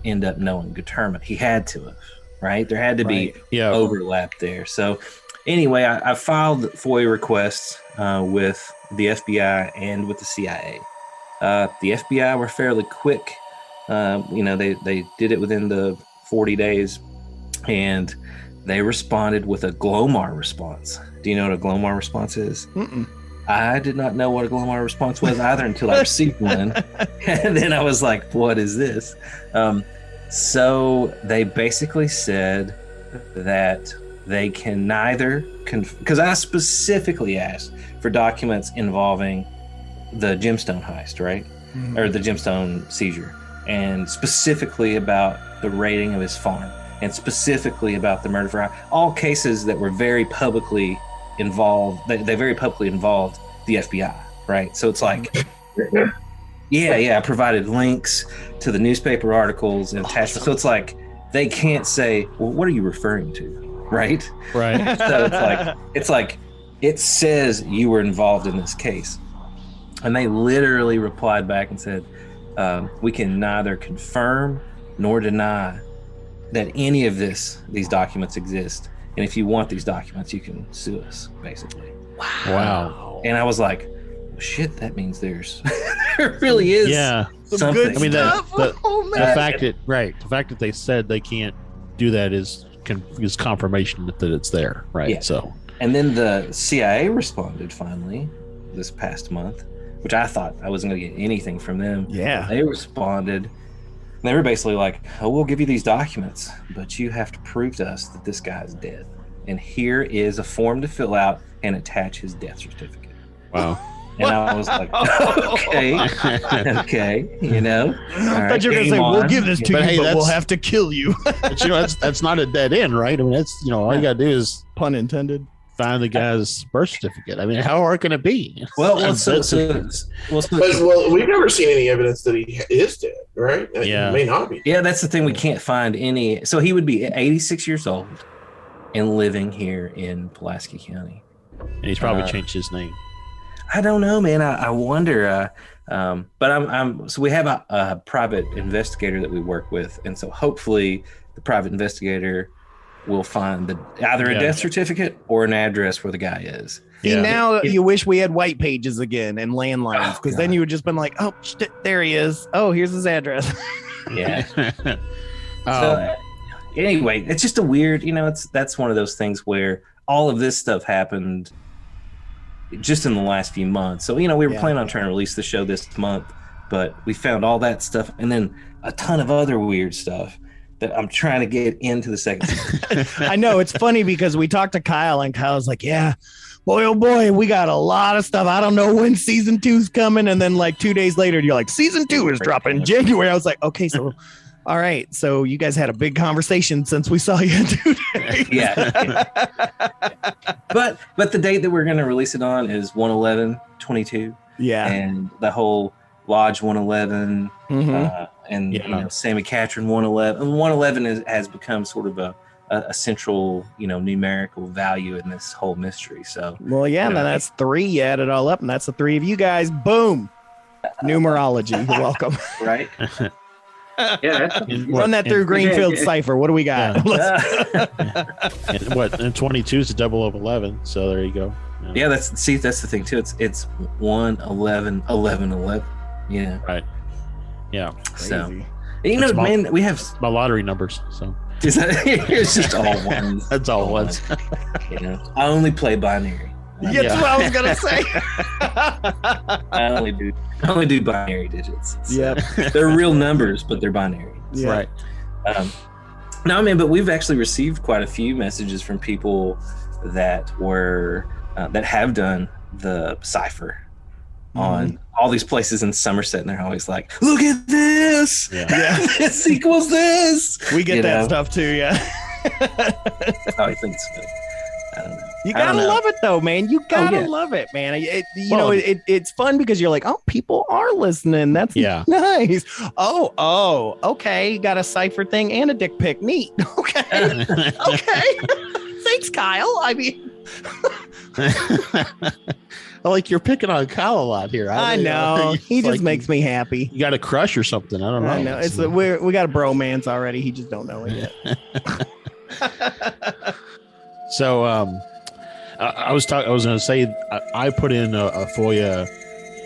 end up knowing Guterman? He had to have, right? There had to be overlap there. So anyway, I filed FOIA requests with the FBI and with the CIA. The FBI were fairly quick. They did it within the 40 days, and they responded with a GLOMAR response. Do you know what a GLOMAR response is? Mm-mm. I did not know what a GLOMAR response was either until I received one. And then I was like, what is this? So they basically said that they can neither because I specifically asked for documents involving the gemstone heist, right? Mm-hmm. Or the gemstone seizure, and specifically about the raiding of his farm, and specifically about the murder for hire. All cases that were very publicly involved. They very publicly involved the FBI, right? So it's like, I provided links to the newspaper articles and attachments. So it's like they can't say, well, what are you referring to, right? Right. So it's like it says you were involved in this case, and they literally replied back and said, we can neither confirm nor deny that any of these documents exist, and if you want these documents, you can sue us, basically. Wow. And I was like, well, shit, that means there really is something. I mean, the fact that they said they can't do that is confirmation that it's there, right? Yeah. So, and then the CIA responded finally this past month, which I thought I wasn't going to get anything from them. Yeah. They responded. They were basically like, oh, we'll give you these documents, but you have to prove to us that this guy is dead. And here is a form to fill out and attach his death certificate. Wow. And I was like, okay, you know. I thought you were going to say, we'll give this to you, but we'll have to kill you. But that's not a dead end, right? I mean, that's, all you got to do is, pun intended, find the guy's birth certificate. I mean, how hard can it be? Well, we've never seen any evidence that he is dead, right? Yeah. He may not be. Yeah, that's the thing. We can't find any. So he would be 86 years old and living here in Pulaski County. And he's probably changed his name. I don't know, man. I wonder. But so we have a private investigator that we work with, and so hopefully the private investigator will find either a death certificate or an address where the guy is. See, now you wish we had white pages again and landlines, because then you would just been like, oh, there he is. Oh, here's his address. Yeah. So anyway, it's just a weird, that's one of those things where all of this stuff happened just in the last few months. So, we were planning on trying to release the show this month, but we found all that stuff and then a ton of other weird stuff that I'm trying to get into the second season. I know, it's funny because we talked to Kyle and Kyle's like, yeah, boy, oh boy, we got a lot of stuff. I don't know when season 2's coming. And then like 2 days later, you're like, season 2 is dropping in January. I was like, okay, so all right. So you guys had a big conversation since we saw you in 2 days. Yeah. But the date that we're going to release it on is 1/11/22. Yeah. And the whole Lodge 111 and Sammy Catron 111. And 111 has become sort of a central, numerical value in this whole mystery. So well, yeah, now that's 3. You add it all up, and that's the 3 of you guys. Boom. Numerology. You're welcome. Right. Yeah, run that through Greenfield Cipher. What do we got? And 22 is a double of 11. So there you go. Yeah, that's the thing too. It's 1/11/11/11. Yeah. Right. Yeah. Crazy. So man, we have my lottery numbers. So it's just all ones. That's all ones. I only play binary. That's what I was gonna say. I only do binary digits. Yeah, they're real numbers, but they're binary. Yeah. Right. No, man, but we've actually received quite a few messages from people that were that have done the cipher on all these places in Somerset, and they're always like, "Look at this! Yeah. This equals this." We get that stuff too. Yeah. Oh, I think it's good. I don't know. You gotta love it though, man. You gotta love it, man. It's fun because you're like, oh, people are listening. That's nice. Oh, okay. You got a cipher thing and a dick pic. Neat. Okay. Okay. Thanks, Kyle. I mean, like you're picking on Kyle a lot here. I know. He just makes me happy. You got a crush or something. I don't know. I know. We got a bromance already. He just don't know it yet. So, I was going to say, I put in a FOIA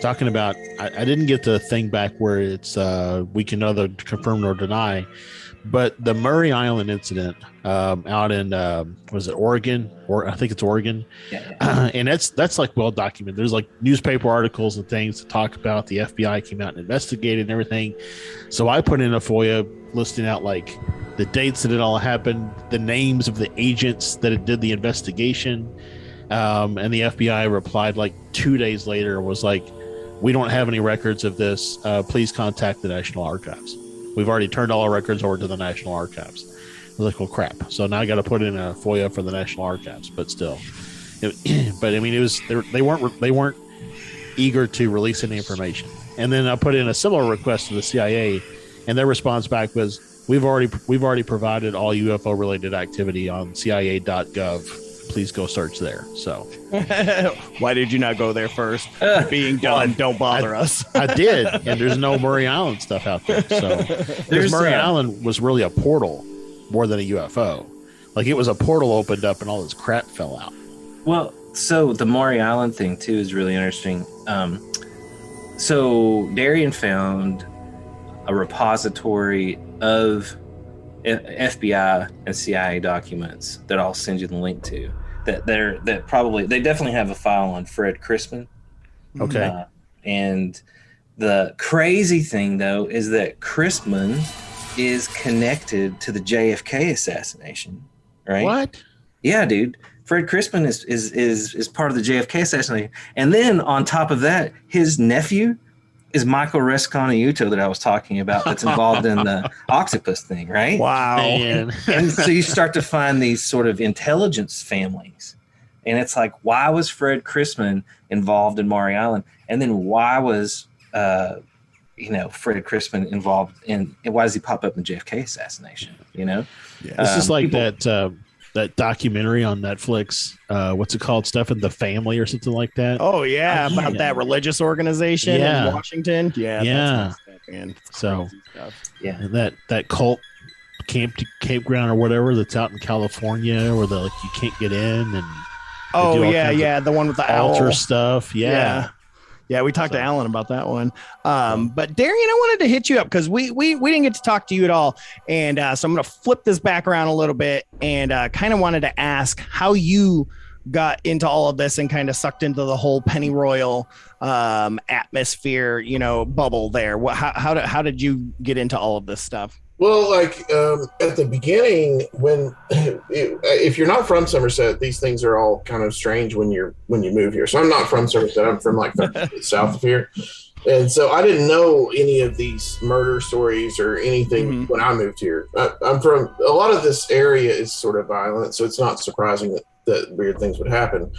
talking about, I didn't get the thing back where it's, we can neither confirm nor deny, but the Murray Island incident, out in, was it Oregon? Or I think it's Oregon. Yeah. And that's like well documented. There's like newspaper articles and things to talk about. The FBI came out and investigated and everything. So I put in a FOIA listing out like the dates that it all happened, the names of the agents that did the investigation. And the FBI replied like 2 days later and was like, we don't have any records of this. Please contact the National Archives. We've already turned all our records over to the National Archives. I was like, well, crap. So now I got to put in a FOIA for the National Archives, but still. But I mean, it was they weren't eager to release any information. And then I put in a similar request to the CIA, and their response back was, we've already provided all UFO related activity on CIA.gov. Please go search there. So why did you not go there first? Being done, don't bother us. I did, and there's no Murray Island stuff out there. So Murray Island was really a portal more than a UFO. like it was a portal opened up and all this crap fell out. Well, so the Maury Island thing too is really interesting. So Darian found a repository of FBI and CIA documents that I'll send you the link to. That they definitely have a file on Fred Crispin. Okay. And the crazy thing though is that Crispin is connected to the JFK assassination. Right? What? Yeah, dude. Fred Crispin is part of the JFK assassination. And then on top of that, his nephew is Michael Resconiuto that I was talking about that's involved in the octopus thing, right? Wow. Man. And so you start to find these sort of intelligence families. And it's like, why was Fred Crispin involved in Maury Island? And then why was Fred Crispin involved in, and why does he pop up in the JFK assassination? Yeah. This is like that documentary on Netflix. What's it called? Stuff in the Family or something like that. Oh yeah, about that religious organization in Washington. Yeah. Yeah. Man. So Stuff. Yeah. and that cult campground or whatever that's out in California where you can't get in and Oh yeah, the one with the altar owl stuff. Yeah. Yeah, we talked to Alan about that one. But Darian, I wanted to hit you up because we didn't get to talk to you at all. And so I'm going to flip this back around a little bit and kind of wanted to ask how you got into all of this and kind of sucked into the whole pennyroyal atmosphere, bubble there. How did you get into all of this stuff? Well, at the beginning, when if you're not from Somerset, these things are all kind of strange when you move here. So I'm not from Somerset. I'm from south of here, and so I didn't know any of these murder stories or anything when I moved here. I'm from a lot of this area is sort of violent, so it's not surprising that weird things would happen.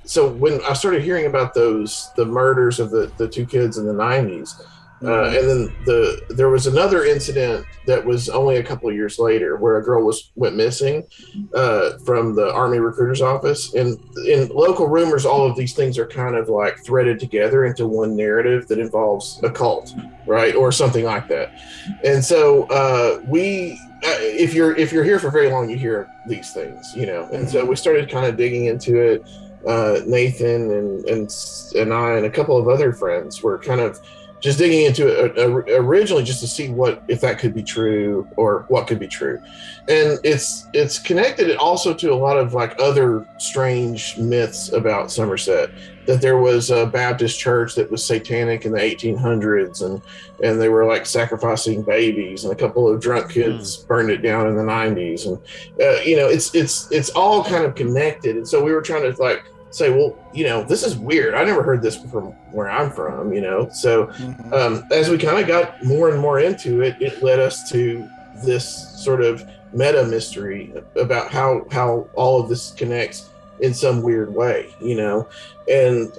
So when I started hearing about the murders of the two kids in the 90s. And then there was another incident that was only a couple of years later where a girl went missing from the Army recruiter's office. And in local rumors, all of these things are kind of like threaded together into one narrative that involves a cult, right, or something like that. And so if you're here for very long, you hear these things, And so we started kind of digging into it. Nathan and I and a couple of other friends were kind of just digging into it originally just to see if that could be true or what could be true. And it's connected also to a lot of other strange myths about Somerset, that there was a Baptist church that was satanic in the 1800s and they were sacrificing babies, and a couple of drunk kids burned it down in the 90s. And, it's all kind of connected. And so we were trying to say, well, this is weird. I never heard this from where I'm from, So as we kind of got more and more into it, it led us to this sort of meta mystery about how all of this connects in some weird way, And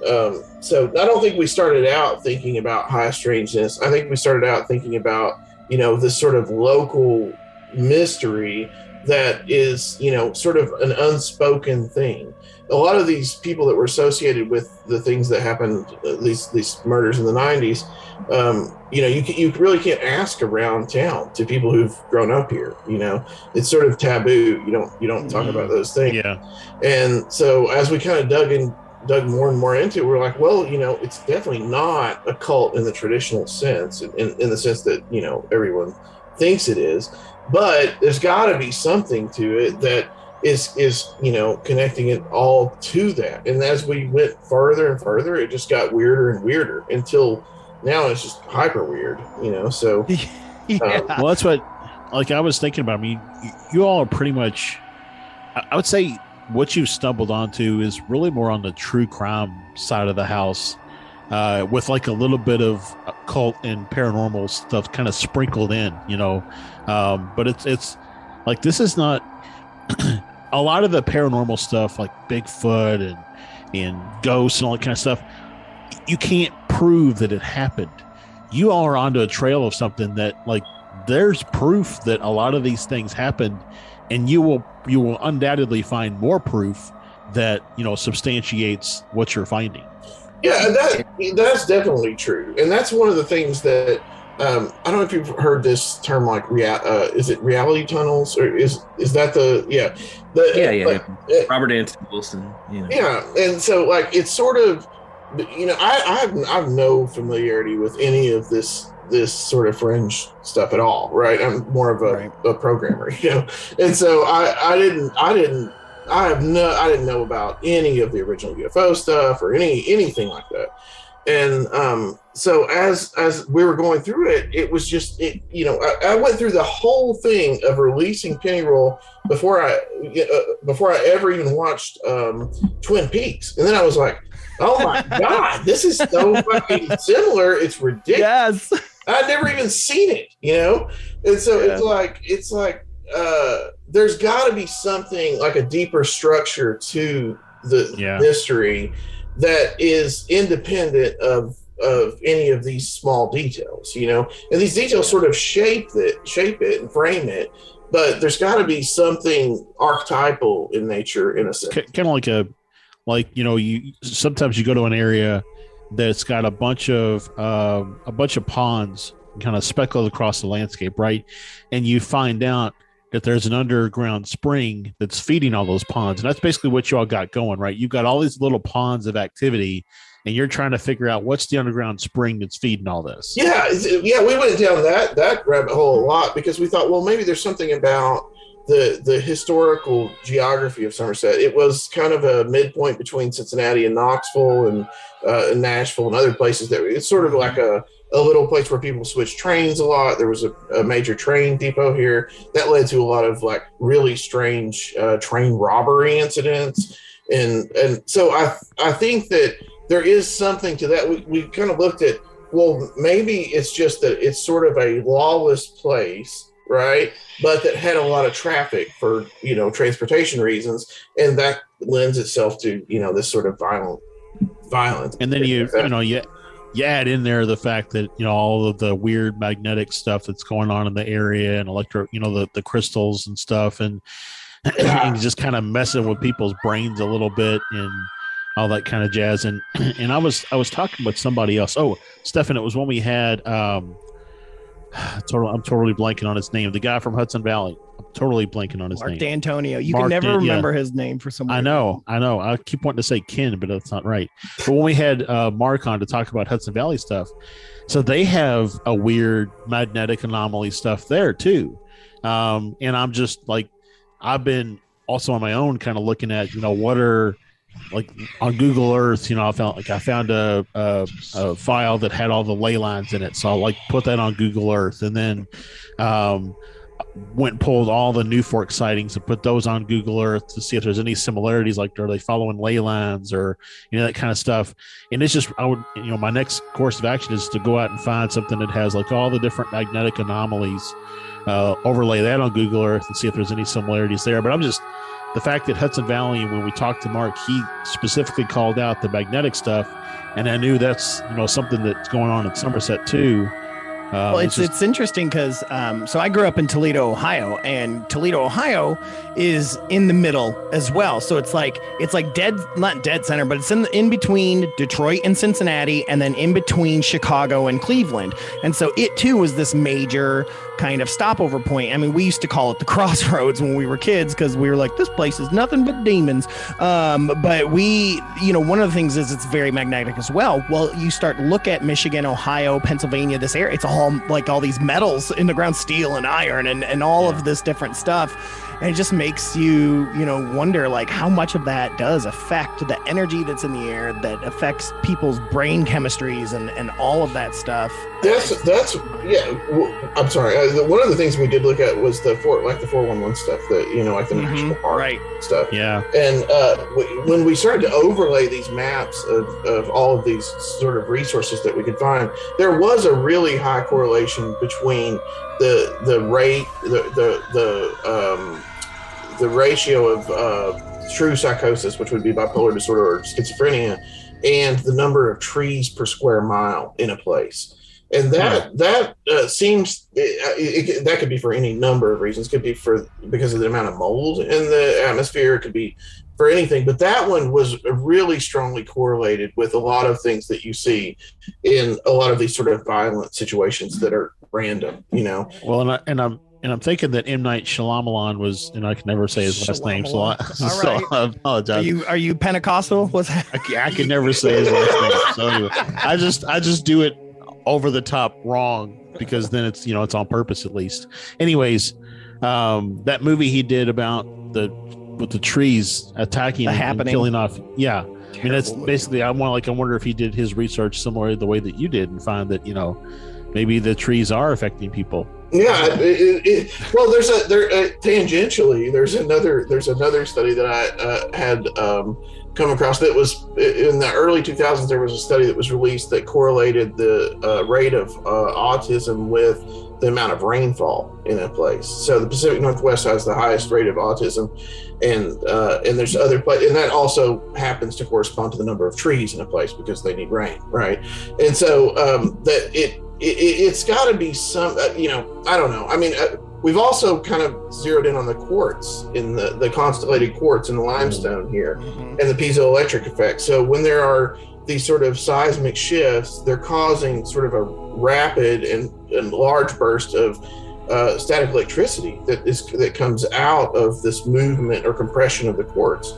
so I don't think we started out thinking about high strangeness. I think we started out thinking about, this sort of local mystery that is, sort of an unspoken thing. A lot of these people that were associated with the things that happened, these murders in the 90s, you really can't ask around town to people who've grown up here. It's sort of taboo. You don't talk about those things. Yeah. And so as we kind of dug more and more into it, we're like, well, it's definitely not a cult in the traditional sense, in the sense that everyone thinks it is. But there's got to be something to it that is connecting it all to that. And as we went further and further, it just got weirder and weirder until now it's just hyper weird, So well, that's what I was thinking about. I mean, you all are pretty much, I would say what you've stumbled onto is really more on the true crime side of the house, with a little bit of cult and paranormal stuff kind of sprinkled in, but it's this is not a lot of the paranormal stuff like Bigfoot and ghosts and all that kind of stuff. You can't prove that it happened. You all are onto a trail of something that there's proof that a lot of these things happened, and you will undoubtedly find more proof that substantiates what you're finding. Yeah, that's definitely true. And that's one of the things that I don't know if you've heard this term, like is it reality tunnels, or is that Robert Anton Wilson. Yeah, and so like it's sort of, I have no familiarity with any of this sort of fringe stuff at all, right? I'm more of a programmer, and so I didn't know about any of the original UFO stuff or anything like that. And so as we were going through it, it was just I went through the whole thing of releasing Pennyroll before I ever even watched Twin Peaks, and then I was like, oh my god, this is so fucking similar. It's ridiculous. Yes. I'd never even seen it, and so it's like there's got to be something like a deeper structure to the mystery that is independent of any of these small details, and these details sort of shape it and frame it, but there's got to be something archetypal in nature, in a sense. Kind of you sometimes you go to an area that's got a bunch of ponds kind of speckled across the landscape, right? And you find out that there's an underground spring that's feeding all those ponds. And that's basically what you all got going, right? You've got all these little ponds of activity, and you're trying to figure out what's the underground spring that's feeding all this. Yeah, we went down that rabbit hole a lot because we thought, well, maybe there's something about the historical geography of Somerset. It was kind of a midpoint between Cincinnati and Knoxville and Nashville and other places. That it's sort of like a little place where people switch trains a lot. There was a major train depot here that led to a lot of like really strange train robbery incidents. And so I think that there is something to that. We kind of looked at, well, maybe it's just that it's sort of a lawless place, right? But that had a lot of traffic for, transportation reasons. And that lends itself to, this sort of violence. And then you add in there the fact that, all of the weird magnetic stuff that's going on in the area and the crystals and stuff, and just kind of messing with people's brains a little bit and all that kind of jazz. And I was talking with somebody else. Oh, Stefan, it was when we had, I'm totally blanking on his name. The guy from Hudson Valley. I'm totally blanking on his name. Mark D'Antonio. You can never remember his name for some reason. I know. I keep wanting to say Ken, but that's not right. But when we had Mark on to talk about Hudson Valley stuff, so they have a weird magnetic anomaly stuff there too. And I'm just like, I've been also on my own kind of looking at, what are, like on Google Earth, I found a file that had all the ley lines in it. So I put that on Google Earth, and then went and pulled all the New Fork sightings and put those on Google Earth to see if there's any similarities, like are they following ley lines or that kind of stuff. And it's just my next course of action is to go out and find something that has like all the different magnetic anomalies, overlay that on Google Earth and see if there's any similarities there. But the fact that Hudson Valley, when we talked to Mark, he specifically called out the magnetic stuff, and I knew that's something that's going on in Somerset too. Well, it's interesting because so I grew up in Toledo, Ohio, and Toledo, Ohio is in the middle as well. So it's like not dead center, but it's in between Detroit and Cincinnati, and then in between Chicago and Cleveland. And so it too was this major kind of stopover point. I mean, we used to call it the crossroads when we were kids because we were like, this place is nothing but demons. But we, one of the things is it's very magnetic as well. Well, you start to look at Michigan, Ohio, Pennsylvania, this area, it's all like all these metals in the ground, steel and iron and all of this different stuff. And it just makes you, wonder like how much of that does affect the energy that's in the air that affects people's brain chemistries and all of that stuff. That's I'm sorry. One of the things we did look at was the 411 stuff, like the national park stuff. Yeah. And when we started to overlay these maps of all of these sort of resources that we could find, there was a really high correlation between the rate, the ratio of true psychosis, which would be bipolar disorder or schizophrenia, and the number of trees per square mile in a place. And that seems that could be for any number of reasons. It could be because of the amount of mold in the atmosphere. It could be for anything. But that one was really strongly correlated with a lot of things that you see in a lot of these sort of violent situations that are random. Well, and I'm thinking that M. Night Shyamalan was, and I can never say his last name, so All right. I apologize. Are you Pentecostal? I can never say his last name. So anyway, I just do it over the top wrong because then it's on purpose at least. Anyways, that movie he did about with the trees attacking and killing off. Yeah. I mean, that's basically, I wonder if he did his research similar the way that you did and find that, maybe the trees are affecting people. Yeah. Well, tangentially, there's another study that I had come across that was in the early 2000s. There was a study that was released that correlated the rate of autism with the amount of rainfall in a place. So the Pacific Northwest has the highest rate of autism, and there's other places, and that also happens to correspond to the number of trees in a place because they need rain, right? And so that it's got to be some, I don't know. I mean, we've also kind of zeroed in on the quartz, in the constellated quartz in the limestone here, and the piezoelectric effect. So when there are these sort of seismic shifts, they're causing sort of a rapid and large burst of static electricity that comes out of this movement or compression of the quartz.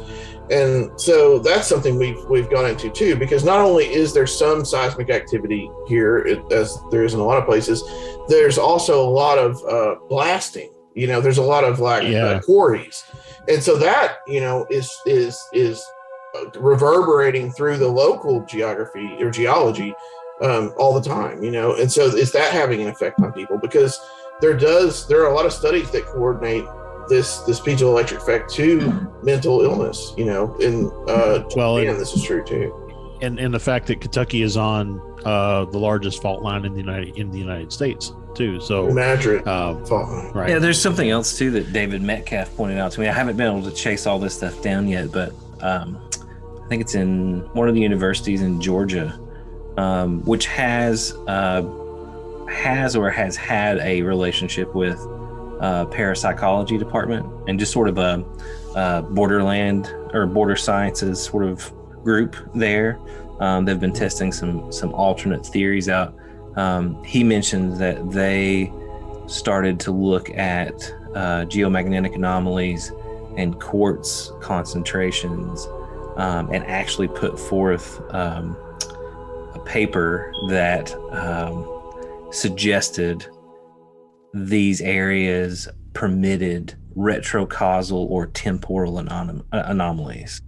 And so that's something we've gone into too, because not only is there some seismic activity here, as there is in a lot of places, there's also a lot of blasting. There's a lot of quarries, and so that is reverberating through the local geography or geology all the time. And so is that having an effect on people? Because there are a lot of studies that coordinate this piezoelectric effect to mental illness, and this is true too. And the fact that Kentucky is on the largest fault line in the United States too. So fault line. Right. Yeah, there's something else too that David Metcalf pointed out to me. I haven't been able to chase all this stuff down yet, but I think it's in one of the universities in Georgia, which has had a relationship with parapsychology department and just sort of a borderland or border sciences sort of group there. They've been testing some alternate theories out. He mentioned that they started to look at geomagnetic anomalies and quartz concentrations, and actually put forth a paper that suggested these areas permitted retrocausal or temporal anomalies,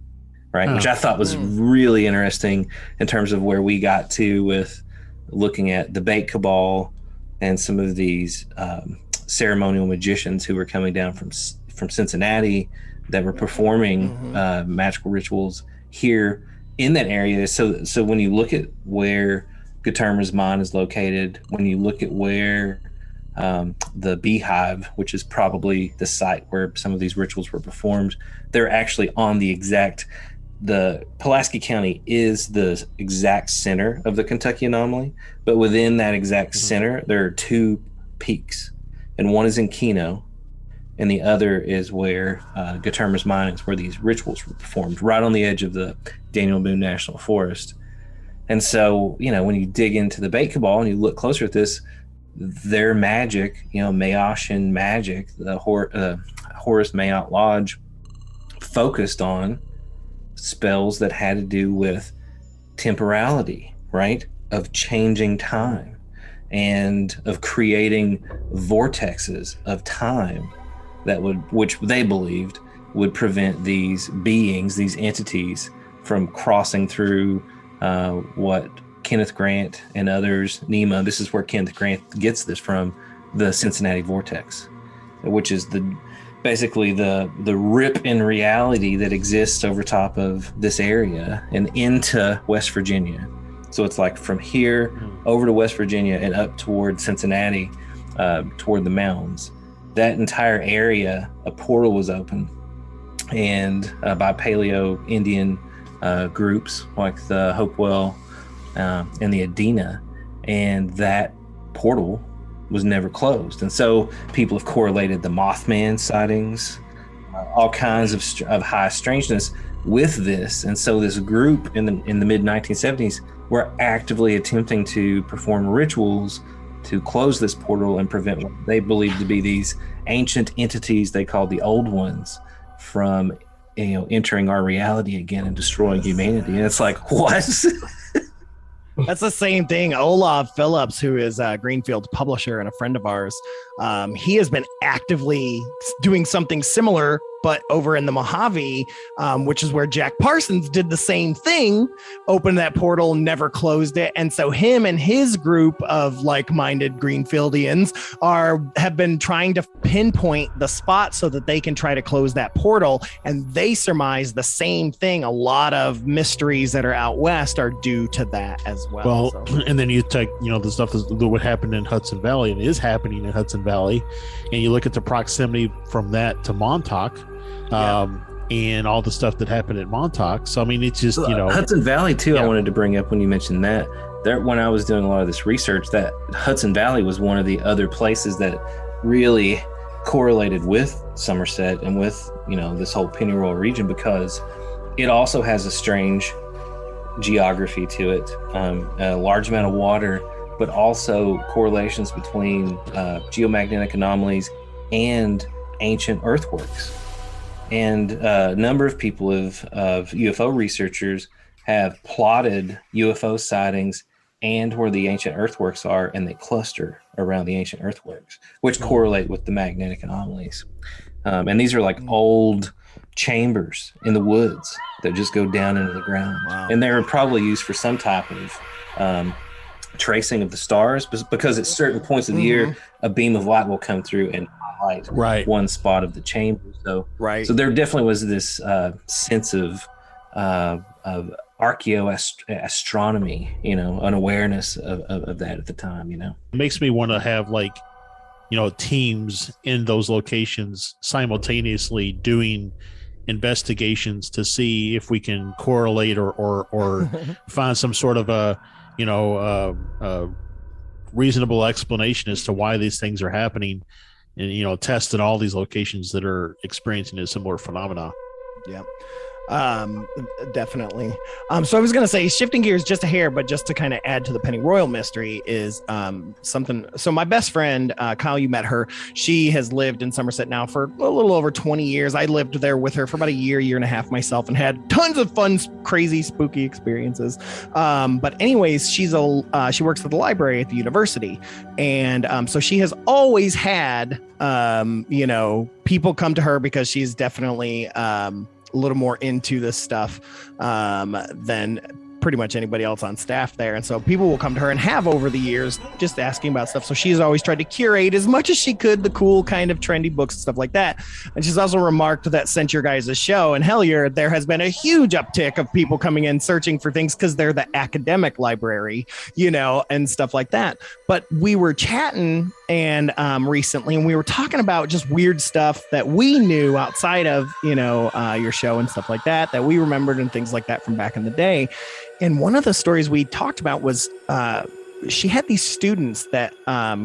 right? Which I thought was really interesting in terms of where we got to with looking at the bait cabal and some of these ceremonial magicians who were coming down from Cincinnati that were performing magical rituals here in that area. So when you look at where Gaterma's mine is located, when you look at where the beehive, which is probably the site where some of these rituals were performed, they're actually on the Pulaski County is the exact center of the Kentucky anomaly, but within that exact center, there are two peaks, and one is in Keno, and the other is where Gaterma's mine is, where these rituals were performed, right on the edge of the Daniel Boone National Forest. And so, when you dig into the bait cabal and you look closer at this, their magic, Maotian magic, the Horus Mayotte Lodge focused on spells that had to do with temporality, right? Of changing time and of creating vortexes of time which they believed would prevent these beings, these entities, from crossing through what Kenneth Grant and others, NEMA, this is where Kenneth Grant gets this from, the Cincinnati Vortex, which is basically the rip in reality that exists over top of this area and into West Virginia. So it's like from here over to West Virginia and up toward Cincinnati, toward the mountains. That entire area, a portal was open, and by Paleo Indian groups like the Hopewell and the Adena, and that portal was never closed. And so people have correlated the Mothman sightings, all kinds of high strangeness with this. And so this group in the mid 1970s were actively attempting to perform rituals to close this portal and prevent what they believed to be these ancient entities they called the Old Ones from entering our reality again and destroying humanity. And it's like, what? That's the same thing. Olaf Phillips, who is Greenfield's publisher and a friend of ours, he has been actively doing something similar, but over in the Mojave, which is where Jack Parsons did the same thing, opened that portal, never closed it. And so him and his group of like-minded Greenfieldians have been trying to pinpoint the spot so that they can try to close that portal. And they surmise the same thing. A lot of mysteries that are out west are due to that as well. And then you take, the stuff that would happen in Hudson Valley and is happening in Hudson Valley, and you look at the proximity from that to Montauk, and all the stuff that happened at Montauk. So, I mean, it's just, Hudson Valley too. Yeah. I wanted to bring up when you mentioned that there, when I was doing a lot of this research, that Hudson Valley was one of the other places that really correlated with Somerset and with, this whole Pennyroyal region, because it also has a strange geography to it, a large amount of water, but also correlations between geomagnetic anomalies and ancient earthworks. And a number of people of UFO researchers have plotted UFO sightings and where the ancient earthworks are, and they cluster around the ancient earthworks, which correlate with the magnetic anomalies. And these are like old chambers in the woods that just go down into the ground. Wow. And they're probably used for some type of tracing of the stars, because at certain points of the year, a beam of light will come through and highlight one spot of the chamber. So there definitely was this sense of archaeoastronomy, an awareness of that at the time. It makes me want to have teams in those locations simultaneously doing investigations to see if we can correlate or find some sort of a reasonable explanation as to why these things are happening, and test at all these locations that are experiencing a similar phenomena. Yeah. Definitely. So I was going to say, shifting gears just a hair, but just to kind of add to the Pennyroyal mystery is something. So my best friend, Kyle, you met her. She has lived in Somerset now for a little over 20 years. I lived there with her for about a year and a half myself, and had tons of fun, crazy, spooky experiences. But anyways, she works at the library at the university. And so she has always had, people come to her because she's definitely, a little more into this stuff than pretty much anybody else on staff there. And so people will come to her, and have over the years, just asking about stuff. So she's always tried to curate as much as she could the cool kind of trendy books and stuff like that. And she's also remarked that since your guys' show and Hellier, there has been a huge uptick of people coming in searching for things because they're the academic library, and stuff like that. But we were chatting and recently, and we were talking about just weird stuff that we knew outside of, your show and stuff like that we remembered and things like that from back in the day. And one of the stories we talked about was she had these students that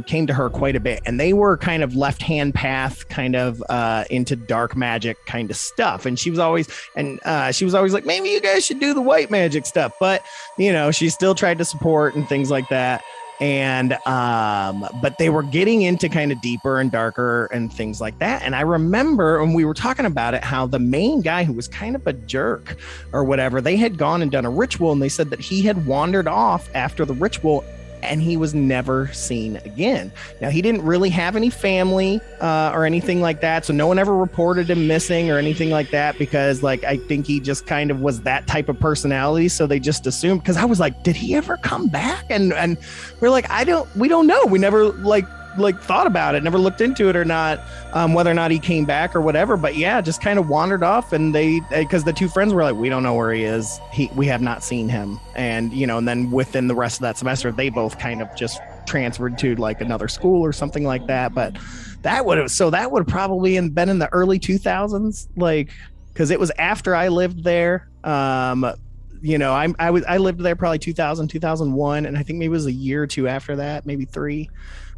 came to her quite a bit, and they were kind of left-hand path, kind of into dark magic kind of stuff. And she was always like, maybe you guys should do the white magic stuff. But, she still tried to support and things like that. And but they were getting into kind of deeper and darker and things like that. And I remember when we were talking about it, how the main guy, who was kind of a jerk or whatever, they had gone and done a ritual, and they said that he had wandered off after the ritual and he was never seen again. Now, he didn't really have any family or anything like that, so no one ever reported him missing or anything like that, because I think he just kind of was that type of personality. So they just assumed, because I was like, did he ever come back? And we're like, we don't know. We never thought about it, never looked into it or not, whether or not he came back or whatever. But yeah, just kind of wandered off, and because the two friends were like, we don't know where he is. We have not seen him. And, and then within the rest of that semester, they both kind of just transferred to another school or something like that. But that would have probably been in the early 2000s, because it was after I lived there. I lived there probably 2000, 2001, and I think maybe it was a year or two after that, maybe 3.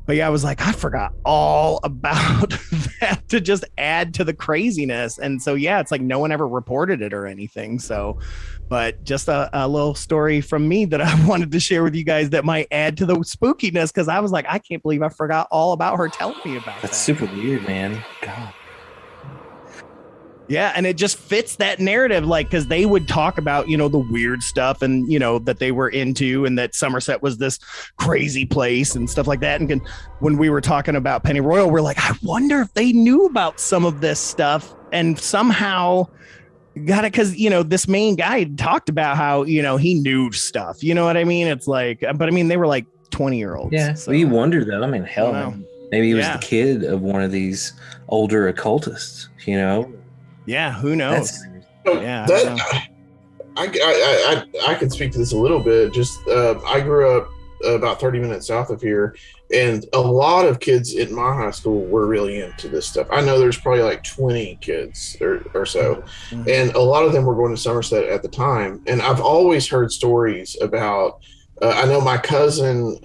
But yeah, I was like, I forgot all about that to just add to the craziness. And so, yeah, it's like no one ever reported it or anything. So, but just a little story from me that I wanted to share with you guys that might add to the spookiness. Cause I was like, I can't believe I forgot all about her telling me about that. That's super weird, man. God. Yeah, and it just fits that narrative, like, because they would talk about, the weird stuff and, that they were into, and that Somerset was this crazy place and stuff like that. And when we were talking about Pennyroyal, we're like, I wonder if they knew about some of this stuff and somehow got it, because, this main guy talked about how, he knew stuff. You know what I mean? It's like, but I mean, they were like 20-year-olds. Yeah, so you wonder, though. I mean, hell, maybe he was the kid of one of these older occultists, Yeah, who knows? I can speak to this a little bit. Just I grew up about 30 minutes south of here, and a lot of kids in my high school were really into this stuff. I know there's probably like 20 kids or so, and a lot of them were going to Somerset at the time. And I've always heard stories about. I know my cousin,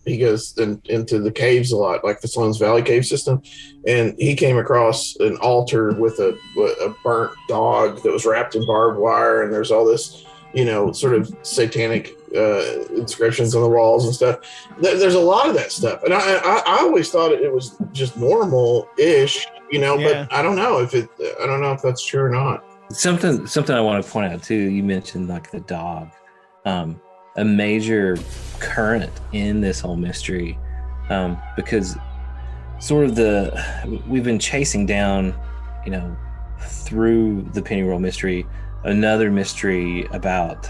he goes into the caves a lot, like the Sloan's Valley cave system. And he came across an altar with a burnt dog that was wrapped in barbed wire. And there's all this, sort of satanic inscriptions on the walls and stuff. There's a lot of that stuff. And I always thought it was just normal-ish, but I don't know if that's true or not. Something I want to point out too, you mentioned like the dog. A major current in this whole mystery, because sort of we've been chasing down, through the Pennyroyal mystery, another mystery about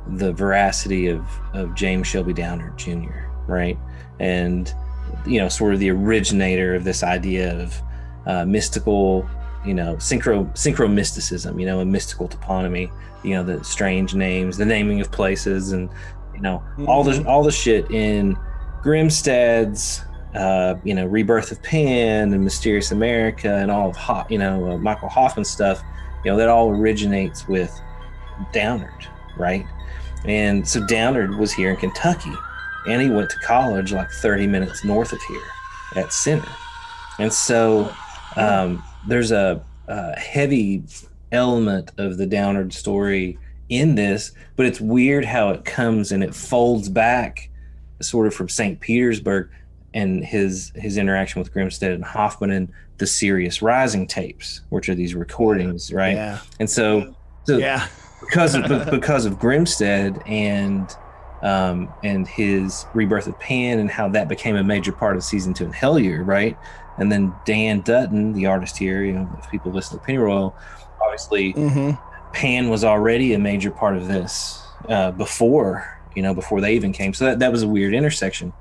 the veracity of James Shelby Downard Jr., right? And, sort of the originator of this idea of mystical, synchro mysticism, and mystical toponymy, the strange names, the naming of places, and all the shit in Grimstad's Rebirth of Pan and Mysterious America and all of Michael Hoffman's stuff, that all originates with Downard, right? And so Downard was here in Kentucky, and he went to college like 30 minutes north of here at Center. And so there's a heavy element of the Downard story in this, but it's weird how it comes and it folds back sort of from St. Petersburg and his interaction with Grimstad and Hoffman and the Sirius Rising tapes, which are these recordings, right? Yeah. And so because of Grimstad and his Rebirth of Pan and how that became a major part of season 2 in Hellier, right? And then Dan Dutton, the artist here, if people listen to Pennyroyal, obviously Pan was already a major part of this before they even came. So that was a weird intersection.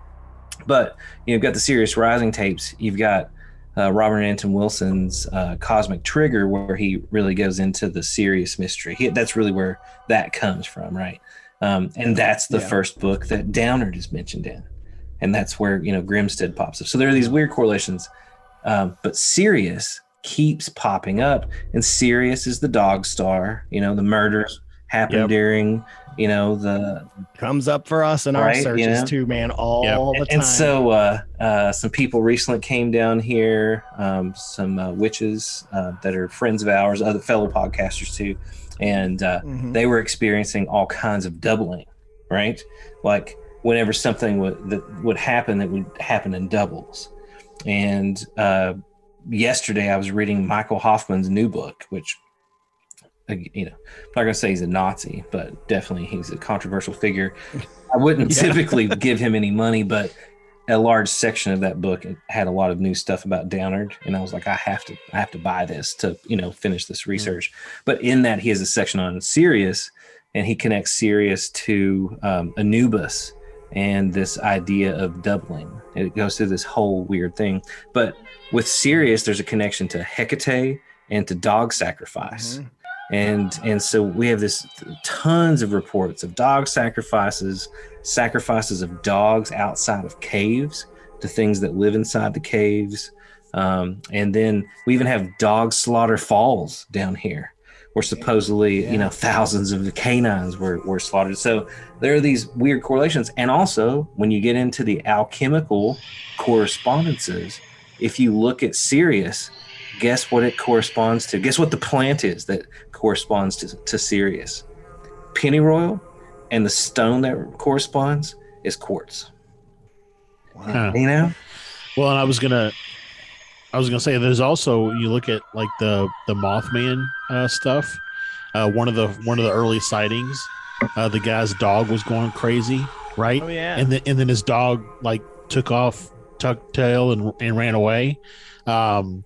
But you've got the Sirius Rising tapes. You've got Robert Anton Wilson's Cosmic Trigger, where he really goes into the Sirius mystery. That's really where that comes from, right? And that's the first book that Downard is mentioned in. And that's where, Grimstad pops up. So there are these weird correlations. But Sirius keeps popping up, and Sirius is the dog star. The murders happen during, the comes up for us in our searches too, man, all the time. And so some people recently came down here, some witches that are friends of ours, other fellow podcasters too, and they were experiencing all kinds of doubling, right? Like whenever something would happen, it would happen in doubles. And yesterday I was reading Michael Hoffman's new book, which, I'm not going to say he's a Nazi, but definitely he's a controversial figure. I wouldn't typically give him any money, but a large section of that book had a lot of new stuff about Downard, and I was like, I have to buy this to finish this research. But in that, he has a section on Sirius, and he connects Sirius to Anubis and this idea of doubling. And it goes through this whole weird thing. But with Sirius, there's a connection to Hecate and to dog sacrifice. And so we have this tons of reports of dog sacrifices of dogs outside of caves to things that live inside the caves. And then we even have dog slaughter falls down here, where supposedly, thousands of the canines were slaughtered. So there are these weird correlations. And also, when you get into the alchemical correspondences, if you look at Sirius, guess what it corresponds to? Guess what the plant is that corresponds to Sirius? Pennyroyal, and the stone that corresponds is quartz. Wow. Well, and I was gonna say there's also, you look at like the Mothman stuff. One of the early sightings, the guy's dog was going crazy, right? Oh yeah. And then his dog like tucked tail and ran away. And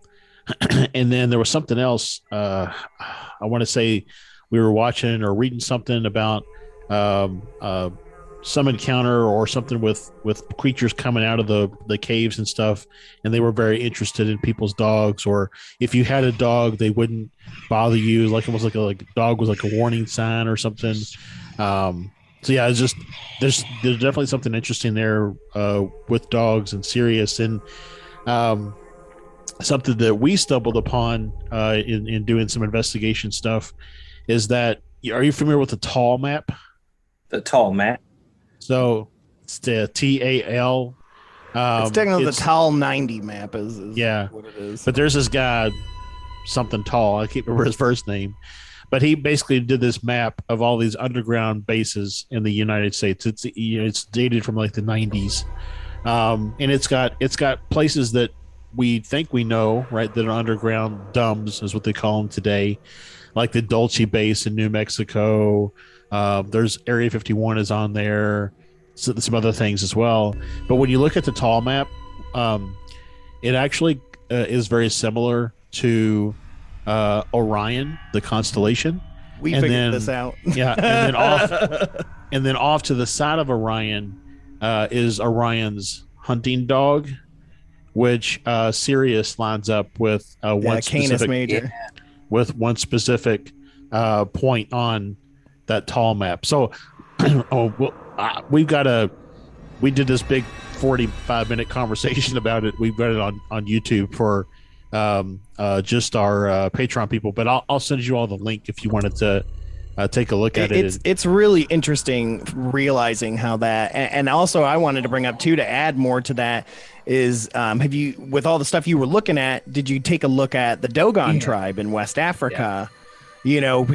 then there was something else. I want to say we were watching or reading something about some encounter or something with creatures coming out of the caves and stuff, and they were very interested in people's dogs, or if you had a dog they wouldn't bother you, like almost like a dog was like a warning sign or something. So yeah, it's just there's definitely something interesting there with dogs and Sirius. And something that we stumbled upon in doing some investigation stuff is that, are you familiar with the tall map? The tall map. So it's the TAL. It's technically the Tall 90 map is yeah, what it is. But there's this guy, something tall. I can't remember his first name, but he basically did this map of all these underground bases in the United States. It's dated from like the 90s, and it's got places that we think we know, right, that are underground dumbs is what they call them today, like the Dulce base in New Mexico. There's Area 51 is on there, so some other things as well. But when you look at the tall map, it actually is very similar to Orion, the constellation. We figured this out. Yeah, and then off to the side of Orion is Orion's hunting dog, which Sirius lines up with one specific Major. With one specific point on that tall map. So we did this big 45-minute conversation about it. We've got it on YouTube for just our Patreon people, but I'll send you all the link if you wanted to take a look at it. It's really interesting realizing how that, and also I wanted to bring up too, to add more to that is, have you, with all the stuff you were looking at, did you take a look at the Dogon tribe in West Africa? You know,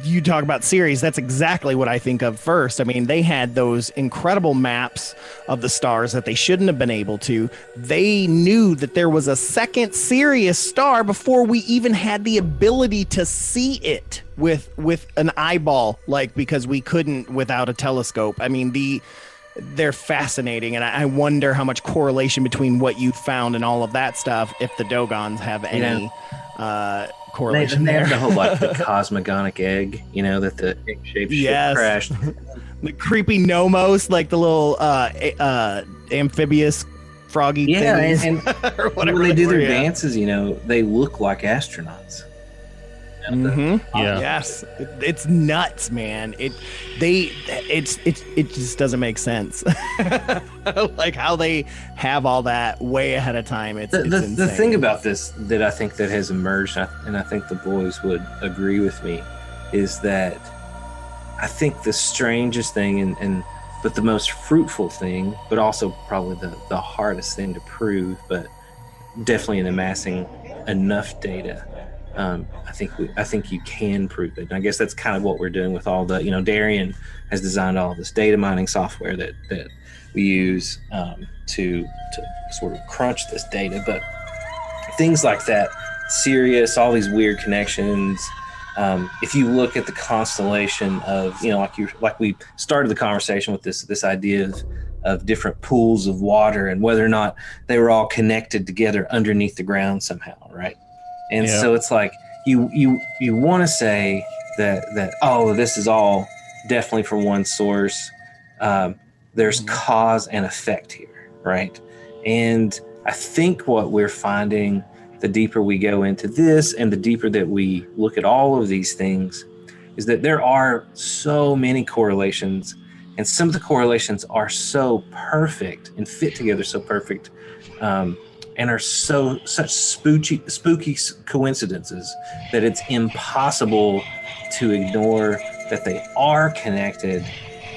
you talk about Sirius, that's exactly what I think of first. I mean, they had those incredible maps of the stars that they shouldn't have been able to. They knew that there was a second Sirius star before we even had the ability to see it with an eyeball, like, because we couldn't without a telescope. I mean, they're fascinating, and I wonder how much correlation between what you found and all of that stuff, if the Dogons have any correlation they there. have the whole, like, the cosmogonic egg, that the egg-shaped ship crashed. The creepy Nomos, like the little amphibious froggy things. And when they do their dances, they look like astronauts. Yes, it's nuts, man. It just doesn't make sense. Like how they have all that way ahead of time. It's the thing about this that I think that has emerged, and I think the boys would agree with me, is that I think the strangest thing but the most fruitful thing, but also probably the hardest thing to prove, but definitely in amassing enough data, I think you can prove it. And I guess that's kind of what we're doing with all the, Darian has designed all this data mining software that we use to sort of crunch this data. But things like that, Sirius, all these weird connections. If you look at the constellation of, like we started the conversation with this idea of different pools of water and whether or not they were all connected together underneath the ground somehow, right? And so it's like you want to say that this is all definitely from one source. There's cause and effect here, right? And I think what we're finding, the deeper we go into this and the deeper that we look at all of these things, is that there are so many correlations, and some of the correlations are so perfect and fit together so perfect. and are such spooky coincidences that it's impossible to ignore that they are connected.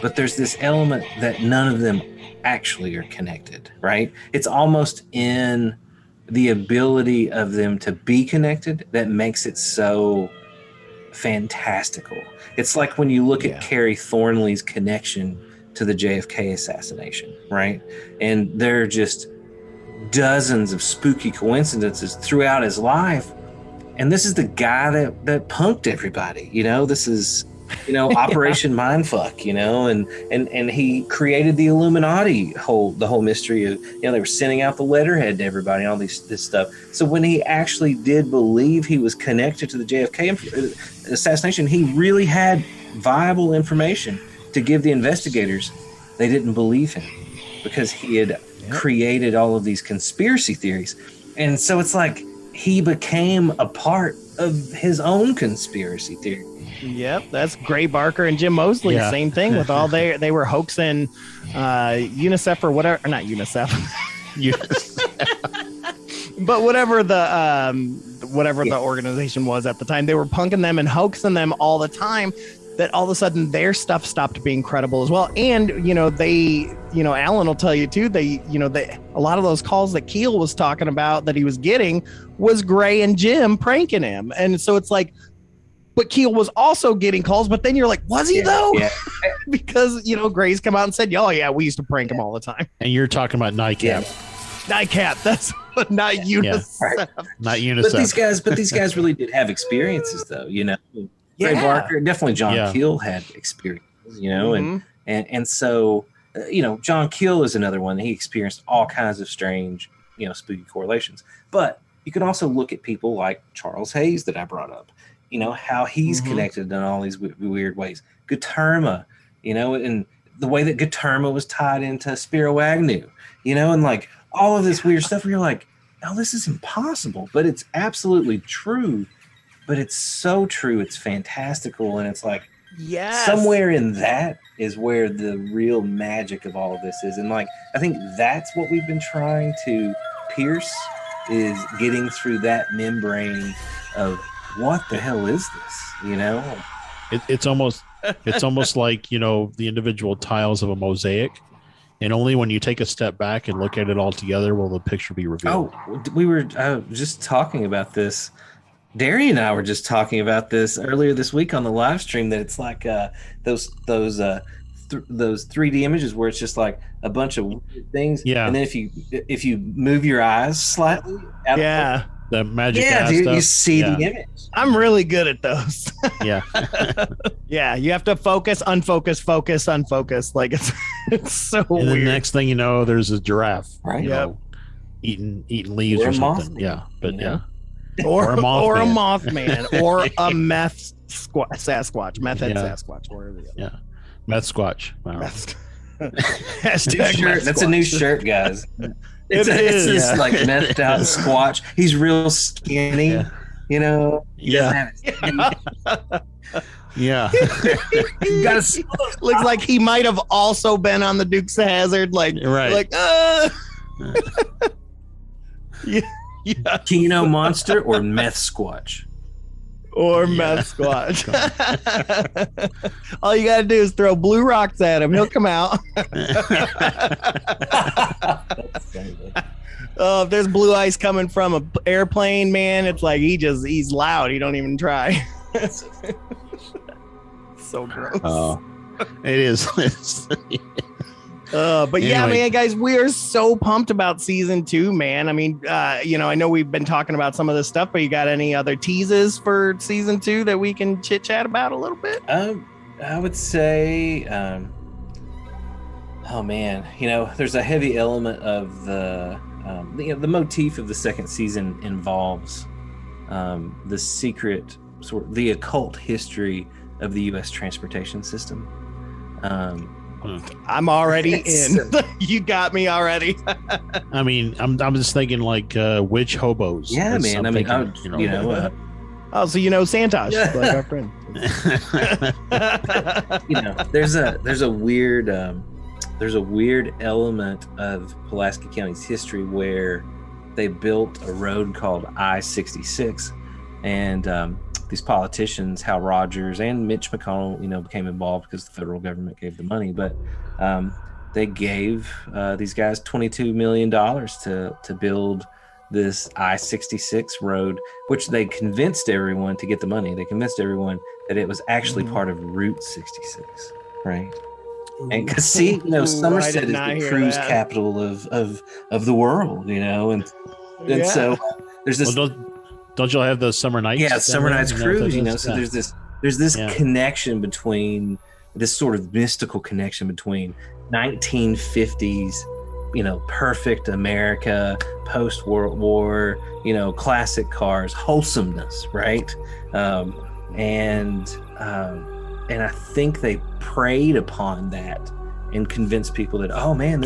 But there's this element that none of them actually are connected, right? It's almost in the ability of them to be connected that makes it so fantastical. It's like when you look at Kerry Thornley's connection to the JFK assassination, right? And there are just dozens of spooky coincidences throughout his life. And this is the guy that punked everybody, this is, Operation Mindfuck, and he created the Illuminati the whole mystery of, they were sending out the letterhead to everybody and all this stuff. So when he actually did believe he was connected to the JFK assassination, he really had viable information to give the investigators. They didn't believe him because he had created all of these conspiracy theories. And so it's like he became a part of his own conspiracy theory. Yep, that's Gray Barker and Jim Mosley. Yeah. Same thing with all they were hoaxing UNICEF or whatever, or not UNICEF. But whatever the organization was at the time, they were punking them and hoaxing them all the time. That all of a sudden their stuff stopped being credible as well. And Alan will tell you too. A lot of those calls that Keel was talking about that he was getting was Gray and Jim pranking him, and so it's like. But Keel was also getting calls, but then you're like, was he though? Yeah. Because, Gray's come out and said, oh yeah, we used to prank him all the time. And you're talking about NICAP. Yeah. NICAP, that's what, not UNICEF. Yeah. Not UNICEF. But these guys really did have experiences though, Gray Barker, definitely John Keel had experiences, and so, John Keel is another one that he experienced all kinds of strange, spooky correlations. But you can also look at people like Charles Hayes that I brought up. How he's connected in all these weird ways. Guterma, and the way that Guterma was tied into Spiro Agnew, and like all of this weird stuff where you're like, oh, this is impossible, but it's absolutely true. But it's so true. It's fantastical. And it's like, somewhere in that is where the real magic of all of this is. And like, I think that's what we've been trying to pierce, is getting through that membrane of, what the hell is this? It's almost like the individual tiles of a mosaic, and only when you take a step back and look at it all together will the picture be revealed. Oh, we were just talking about this. Darian and I were just talking about this earlier this week on the live stream, that it's like those 3D images where it's just like a bunch of weird things, and then if you move your eyes slightly, the magic dude, stuff. You see the image. I'm really good at those. Yeah. Yeah, you have to focus, unfocus, focus, unfocus. Like it's so weird. And the next thing you know, there's a giraffe, right? Eating leaves or something. Yeah, but or a mothman, or a meth Sasquatch, meth head Sasquatch, or meth squatch. Wow. Hashtag that's a new shirt, guys. It's this like methed out Squatch. He's real skinny, Yeah. Looks like he might have also been on the Dukes of Hazzard, Keno Monster or Meth Squatch. Or Meth Squatch. All you gotta do is throw blue rocks at him. He'll come out. If there's blue ice coming from an airplane, man, it's like he's loud. He don't even try. So gross. Oh, it is. But anyway. yeah, man, guys, we are so pumped about season 2, man. I mean, I know we've been talking about some of this stuff, but you got any other teases for season 2 that we can chit chat about a little bit? I would say, there's a heavy element of the motif of the second season involves the secret, the occult history of the U.S. transportation system. I'm already in. You got me already. I mean, I'm just thinking like witch hobos. Yeah, man. I mean, so Santosh, like our friend. There's a weird element of Pulaski County's history where they built a road called I-66, and these politicians, Hal Rogers and Mitch McConnell, became involved because the federal government gave the money, but they gave these guys $22 million to build this I-66 road, which they convinced everyone to get the money. They convinced everyone that it was actually part of Route 66, right? And because Somerset is the cruise capital of the world, and so there's this. Well, don't y'all have those summer nights? Yeah, summer nights cruise. So there's this connection between this sort of mystical connection between 1950s, perfect America, post World War, classic cars, wholesomeness, right? And I think they preyed upon that and convinced people that, oh man,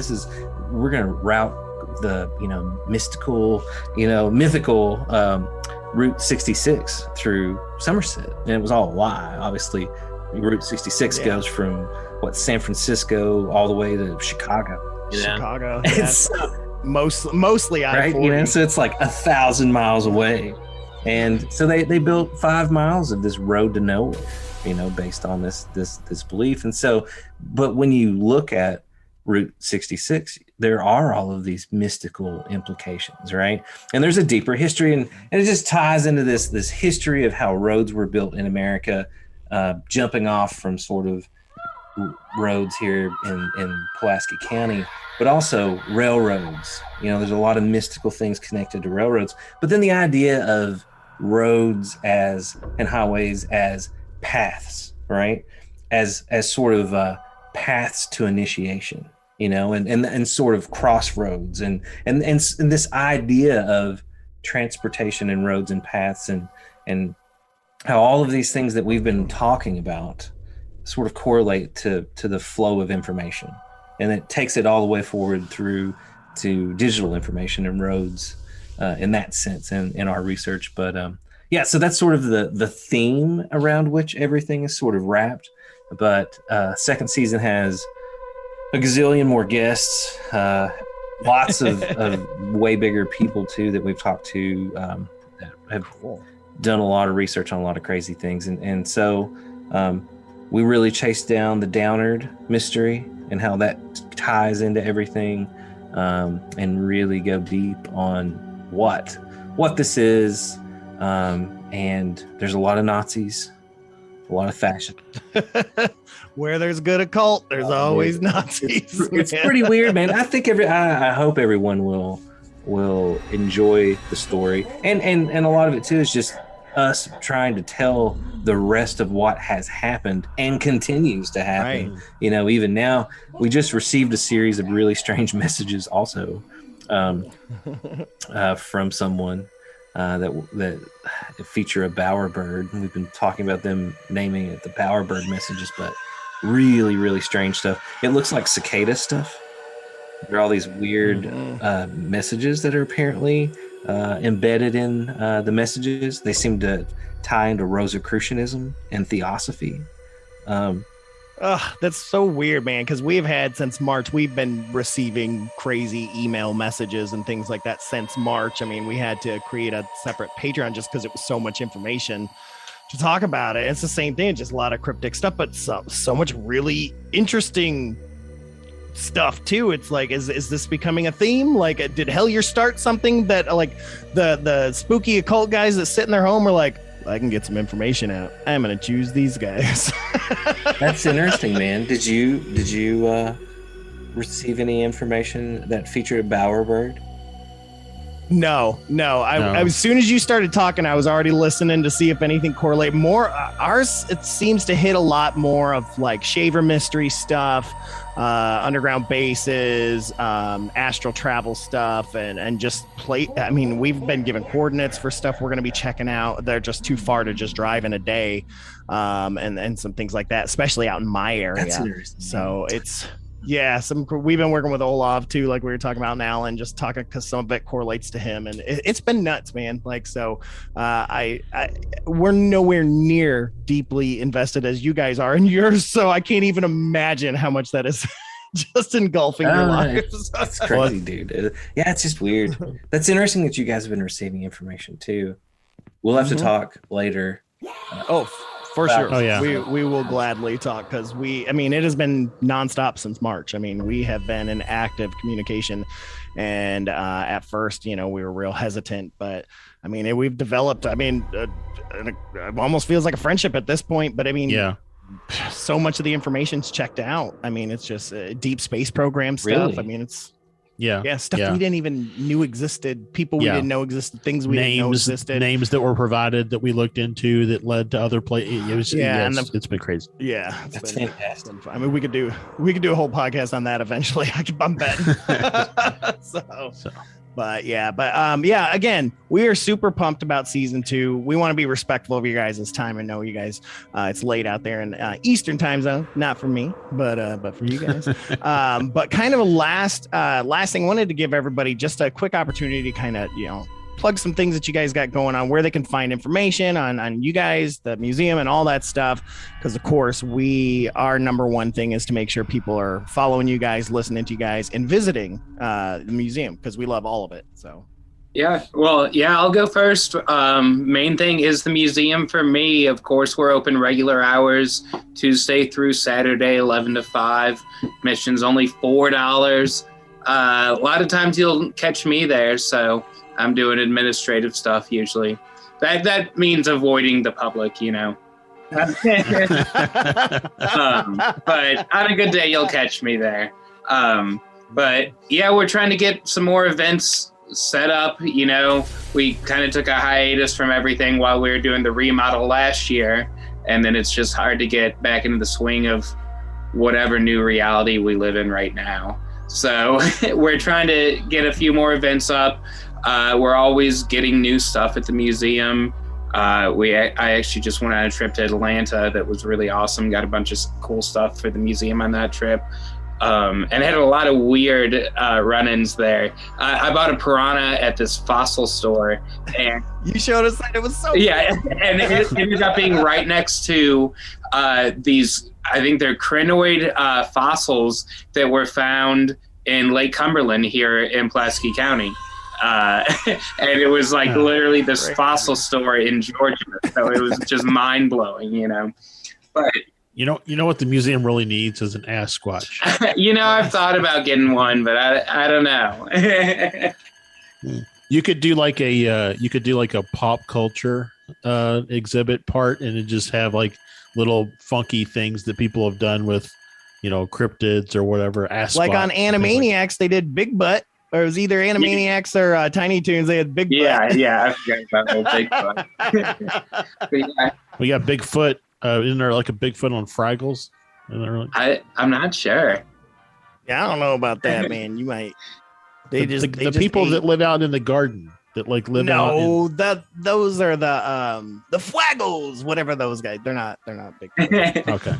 we're going to route the, mythical Route 66 through Somerset. And it was all a lie. Obviously, Route 66 goes from San Francisco all the way to Chicago. Chicago. It's mostly I-40. Right? So it's like 1,000 miles away. And so they built 5 miles of this road to nowhere, based on this belief. And so, but when you look at Route 66, there are all of these mystical implications, right? And there's a deeper history, and it just ties into this history of how roads were built in America, jumping off from sort of roads here in Pulaski County, but also railroads. There's a lot of mystical things connected to railroads, but then the idea of roads and highways as paths, right? As sort of paths to initiation, and sort of crossroads and this idea of transportation and roads and paths and how all of these things that we've been talking about sort of correlate to the flow of information, and it takes it all the way forward through to digital information and roads in that sense and in our research. But so that's sort of the theme around which everything is sort of wrapped. But second season has a gazillion more guests, lots of way bigger people too that we've talked to that have done a lot of research on a lot of crazy things, and so we really chase down the Downard mystery and how that ties into everything, and really go deep on what this is, and there's a lot of Nazis, a lot of fashion. Where there's good occult, there's always Nazis. It's pretty weird, man. I think I hope everyone will enjoy the story, and a lot of it too is just us trying to tell the rest of what has happened and continues to happen. Right. Even now, we just received a series of really strange messages also from someone that feature a bowerbird. And we've been talking about them naming it the bowerbird messages, but really, really strange stuff. It looks like cicada stuff. There are all these weird messages that are apparently embedded in the messages. They seem to tie into Rosicrucianism and theosophy. That's so weird, man, because we've had since March, we've been receiving crazy email messages and things like that since March. I mean, we had to create a separate Patreon just because it was so much information to talk about it. It's the same thing, just a lot of cryptic stuff, but so much really interesting stuff too. It's like, is this becoming a theme? Like, did Hellier start something that like the spooky occult guys that sit in their home are like, I can get some information out, I'm gonna choose these guys? That's interesting, man. Did you receive any information that featured a bowerbird? No. I as soon as you started talking, I was already listening to see if anything correlate more. Ours, it seems to hit a lot more of like shaver mystery stuff, underground bases, astral travel stuff, and just I mean, we've been given coordinates for stuff we're going to be checking out. They're just too far to just drive in a day, and some things like that, especially out in my area. That's interesting. So it's. Yeah, we've been working with Olav too, like we were talking about now, and just talking because some of it correlates to him, and it's been nuts, man. Like, so we're nowhere near deeply invested as you guys are in yours, so I can't even imagine how much that is just engulfing your lives. That's crazy, dude. Yeah, it's just weird. That's interesting that you guys have been receiving information too. We'll have to talk later. For sure. Oh, yeah. We will gladly talk because it has been nonstop since March. I mean, we have been in active communication, and at first, we were real hesitant, but I mean, we've developed, it almost feels like a friendship at this point, but I mean, so much of the information's checked out. I mean, it's just deep space program stuff. Really? I mean, it's stuff Yeah. we didn't even knew existed, people we didn't know existed, things we didn't know existed, names that were provided that we looked into that led to other places. It's been crazy. Yeah, That's fantastic. I mean, we could do a whole podcast on that eventually. I'm betting. Again, we are super pumped about season 2. We want to be respectful of you guys' time and know you guys. It's late out there in Eastern time zone, not for me, but for you guys. But kind of a last thing, I wanted to give everybody just a quick opportunity to kind of plug some things that you guys got going on, where they can find information on you guys, the museum, and all that stuff. Because of course, our number one thing is to make sure people are following you guys, listening to you guys, and visiting the museum because we love all of it. So. I'll go first. Main thing is the museum for me. Of course, we're open regular hours, Tuesday through Saturday, 11 to 5. Admission's only $4. A lot of times you'll catch me there, so I'm doing administrative stuff usually. That means avoiding the public, But on a good day, you'll catch me there. But yeah, we're trying to get some more events set up. We kind of took a hiatus from everything while we were doing the remodel last year. And then it's just hard to get back into the swing of whatever new reality we live in right now. So we're trying to get a few more events up. We're always getting new stuff at the museum. I actually just went on a trip to Atlanta that was really awesome. Got a bunch of cool stuff for the museum on that trip. And had a lot of weird run-ins there. I bought a piranha at this fossil store, and you showed us that. It was so cool. And it ended up being right next to these, I think they're crinoid fossils that were found in Lake Cumberland here in Pulaski County. And it was like literally this fossil store in Georgia. So it was just mind blowing, But you know what the museum really needs is an ass squatch. I've thought about getting one, but I don't know. You could do like a pop culture exhibit part, and it just have like little funky things that people have done with, cryptids or whatever. Like on Animaniacs, they did Big Butt. Or it was either Animaniacs or Tiny Toons. They had Big Butt. Yeah, I forgot about Big Butt. We got Bigfoot. Isn't there like a Bigfoot on Fraggles? I'm not sure. Yeah, I don't know about that, man. You might. The people that live out in the garden that like live out. No, those are the Fwaggles, whatever those guys. They're not Bigfoot. Okay.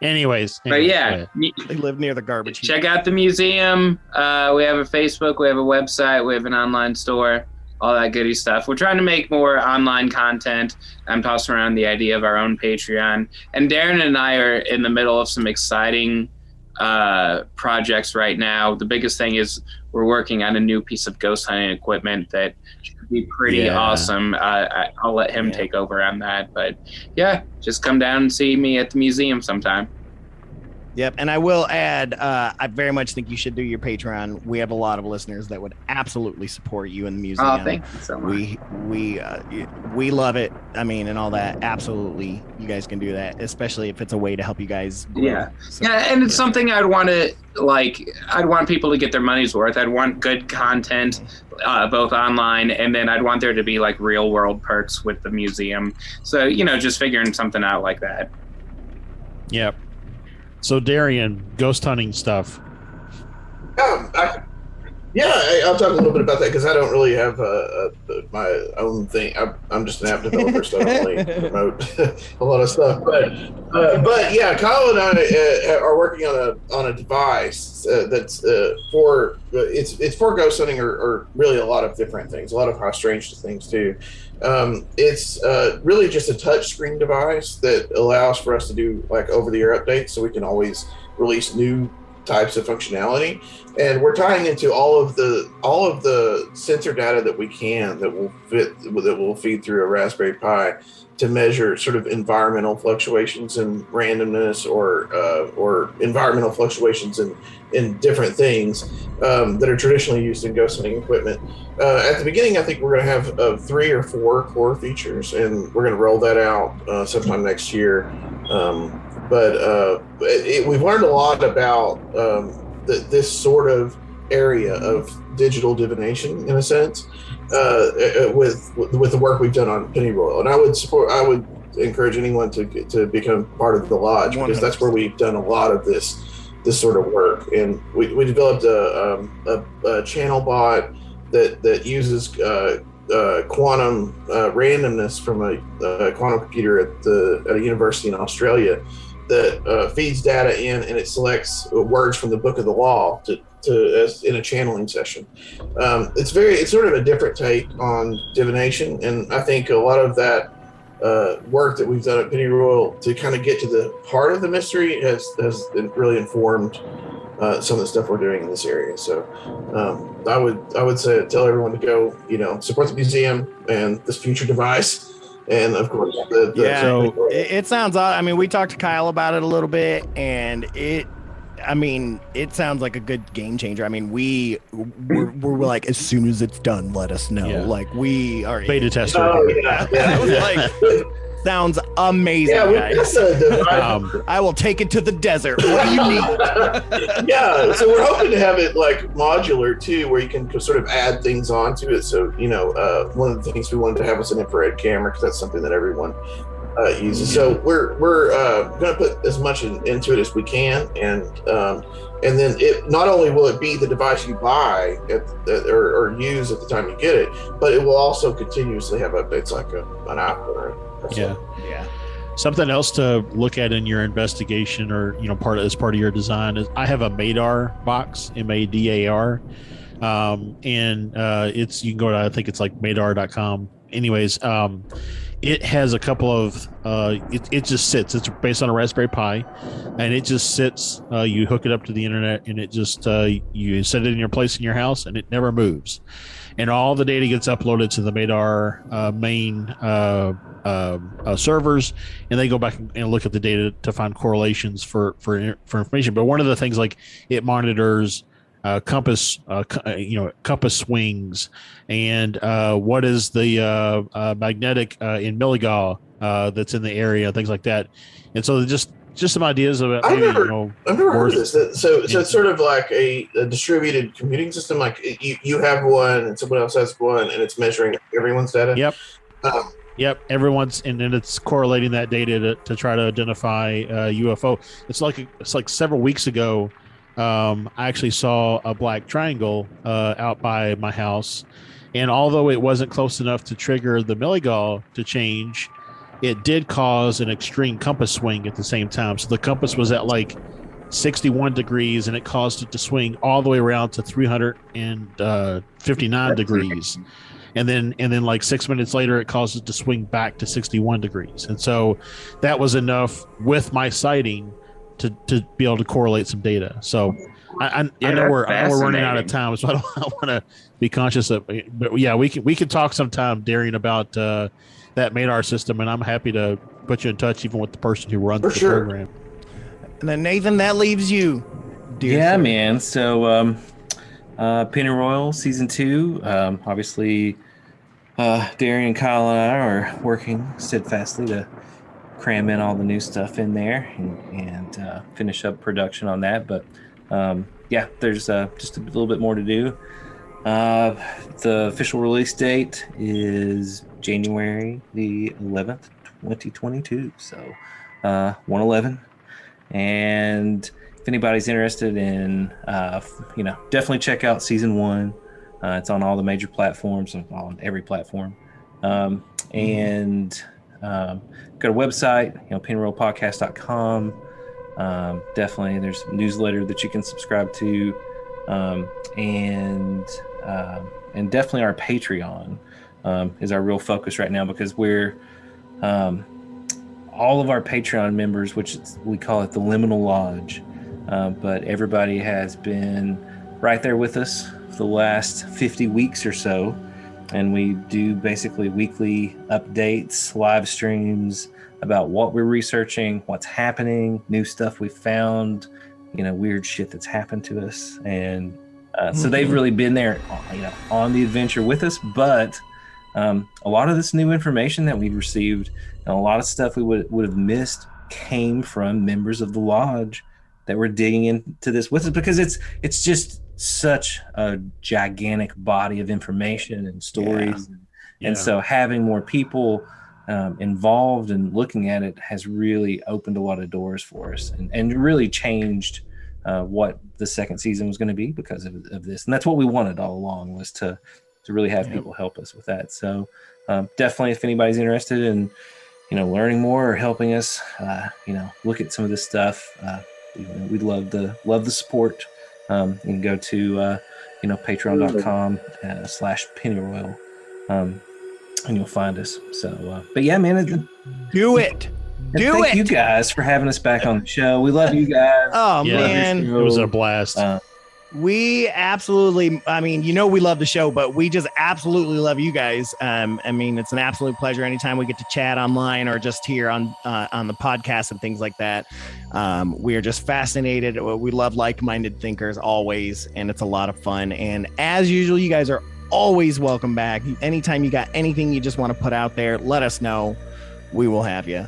Anyways, but yeah, they live near the garbage heap. Check out the museum. We have a Facebook, we have a website, we have an online store, all that goody stuff. We're trying to make more online content. I'm tossing around the idea of our own Patreon. And Darren and I are in the middle of some exciting projects right now. The biggest thing is we're working on a new piece of ghost hunting equipment that should be pretty awesome. I'll let him take over on that. But yeah, just come down and see me at the museum sometime. Yep. And I will add, I very much think you should do your Patreon. We have a lot of listeners that would absolutely support you in the museum. Oh, thank you so much. We love it. I mean, and all that. Absolutely. You guys can do that, especially if it's a way to help you guys grow. Yeah. So, and it's something I'd want people to get their money's worth. I'd want good content, both online, and then I'd want there to be like real world perks with the museum. So, just figuring something out like that. Yep. So Darian, ghost hunting stuff. I'll talk a little bit about that because I don't really have my own thing. I'm just an app developer, so I don't really promote a lot of stuff. But yeah, Kyle and I are working on a device that's for it's for ghost hunting or really a lot of different things, a lot of how strange things too. It's really just a touch screen device that allows for us to do like over the air updates, so we can always release new types of functionality, and we're tying into all of the sensor data that we can that will feed through a Raspberry Pi to measure sort of environmental fluctuations and randomness, or environmental fluctuations in different things that are traditionally used in ghost hunting equipment. At the beginning, I think we're going to have 3 or 4 core features, and we're going to roll that out sometime next year. We've learned a lot about this sort of area of digital divination, in a sense, with the work we've done on Pennyroyal, and I would encourage anyone to become part of the lodge, because that's where we've done a lot of this sort of work. And we developed a channel bot that uses quantum randomness from a quantum computer at a university in Australia that feeds data in, and it selects words from the Book of the Law as in a channeling session. It's sort of a different take on divination, and I think a lot of that work that we've done at Pennyroyal to kind of get to the heart of the mystery has really informed some of the stuff we're doing in this area. So I would say, tell everyone to go, support the museum and this future device. And of course, it sounds odd. I mean, we talked to Kyle about it a little bit, and it sounds like a good game changer. I mean, we're like, as soon as it's done, let us know. Yeah. Like, we are beta tester. Oh, yeah. I was like, sounds amazing. Yeah, I will take it to the desert. What do you need? Yeah, so we're hoping to have it like modular too, where you can sort of add things onto it. So one of the things we wanted to have was an infrared camera, because that's something that everyone uses. So we're going to put as much into it as we can, and then it not only will it be the device you buy or use at the time you get it, but it will also continuously have updates like an app or yeah. Something else to look at in your investigation, or as part of your design, is I have a MADAR box, MADAR, and it's, you can go to, I think it's like madar.com. Anyways, it has a couple of it just sits. It's based on a Raspberry Pi, and it just sits. You hook it up to the internet, and it just you set it in your place in your house, and it never moves. And all the data gets uploaded to the MADAR main servers, and they go back and look at the data to find correlations for information. But one of the things, like, it monitors compass swings, and what is the magnetic in milligauss that's in the area, things like that. And so just some ideas about. I've never heard of this. So it's sort of like a distributed computing system. Like you have one, and someone else has one, and it's measuring everyone's data. Yep. Yep, everyone's, and then it's correlating that data to try to identify UFO. It's like several weeks ago, I actually saw a black triangle out by my house, and although it wasn't close enough to trigger the milligauss to change, it did cause an extreme compass swing at the same time. So the compass was at like 61 degrees, and it caused it to swing all the way around to 359 degrees. And then like 6 minutes later, it caused it to swing back to 61 degrees. And so that was enough with my sighting to be able to correlate some data. So I know we're running out of time, so I don't want to be conscious of. But yeah, we can talk sometime, Darian, about that MADAR system, and I'm happy to put you in touch even with the person who runs the program. And then Nathan, that leaves you. Yeah, man. So Pennyroyal Season 2, obviously Darian and Kyle and I are working steadfastly to cram in all the new stuff in there and finish up production on that. But yeah, there's just a little bit more to do. The official release date is January the 11th, 2022. So 111. And if anybody's interested in, definitely check out Season 1. It's on all the major platforms, on every platform. And got a website, pennyroyalpodcast.com. Definitely, there's a newsletter that you can subscribe to. And definitely our Patreon is our real focus right now, because we're all of our Patreon members, which we call it the Liminal Lodge. but everybody has been right there with us for the last 50 weeks or so. And we do basically weekly updates, live streams about what we're researching, what's happening, new stuff we found, weird shit that's happened to us. And so they've really been there, on the adventure with us. But a lot of this new information that we've received and a lot of stuff we would have missed came from members of the lodge that were digging into this with us, because it's just such a gigantic body of information and stories. And so having more people involved and looking at it has really opened a lot of doors for us and really changed what the second season was going to be because of this. And that's what we wanted all along, was to really have people help us with that. So definitely, if anybody's interested in learning more or helping us look at some of this stuff, we'd love the support. You can go to patreon.com/pennyroyal and you'll find us. So but yeah, man, do it. Thank you guys for having us back on the show. We love you guys. Oh man, it was a blast. We absolutely, we love the show, but we just absolutely love you guys. It's an absolute pleasure anytime we get to chat online or just here on the podcast and things like that. We are just fascinated. We love like-minded thinkers always, and it's a lot of fun. And as usual, you guys are always welcome back. Anytime you got anything you just want to put out there, let us know. We will have you.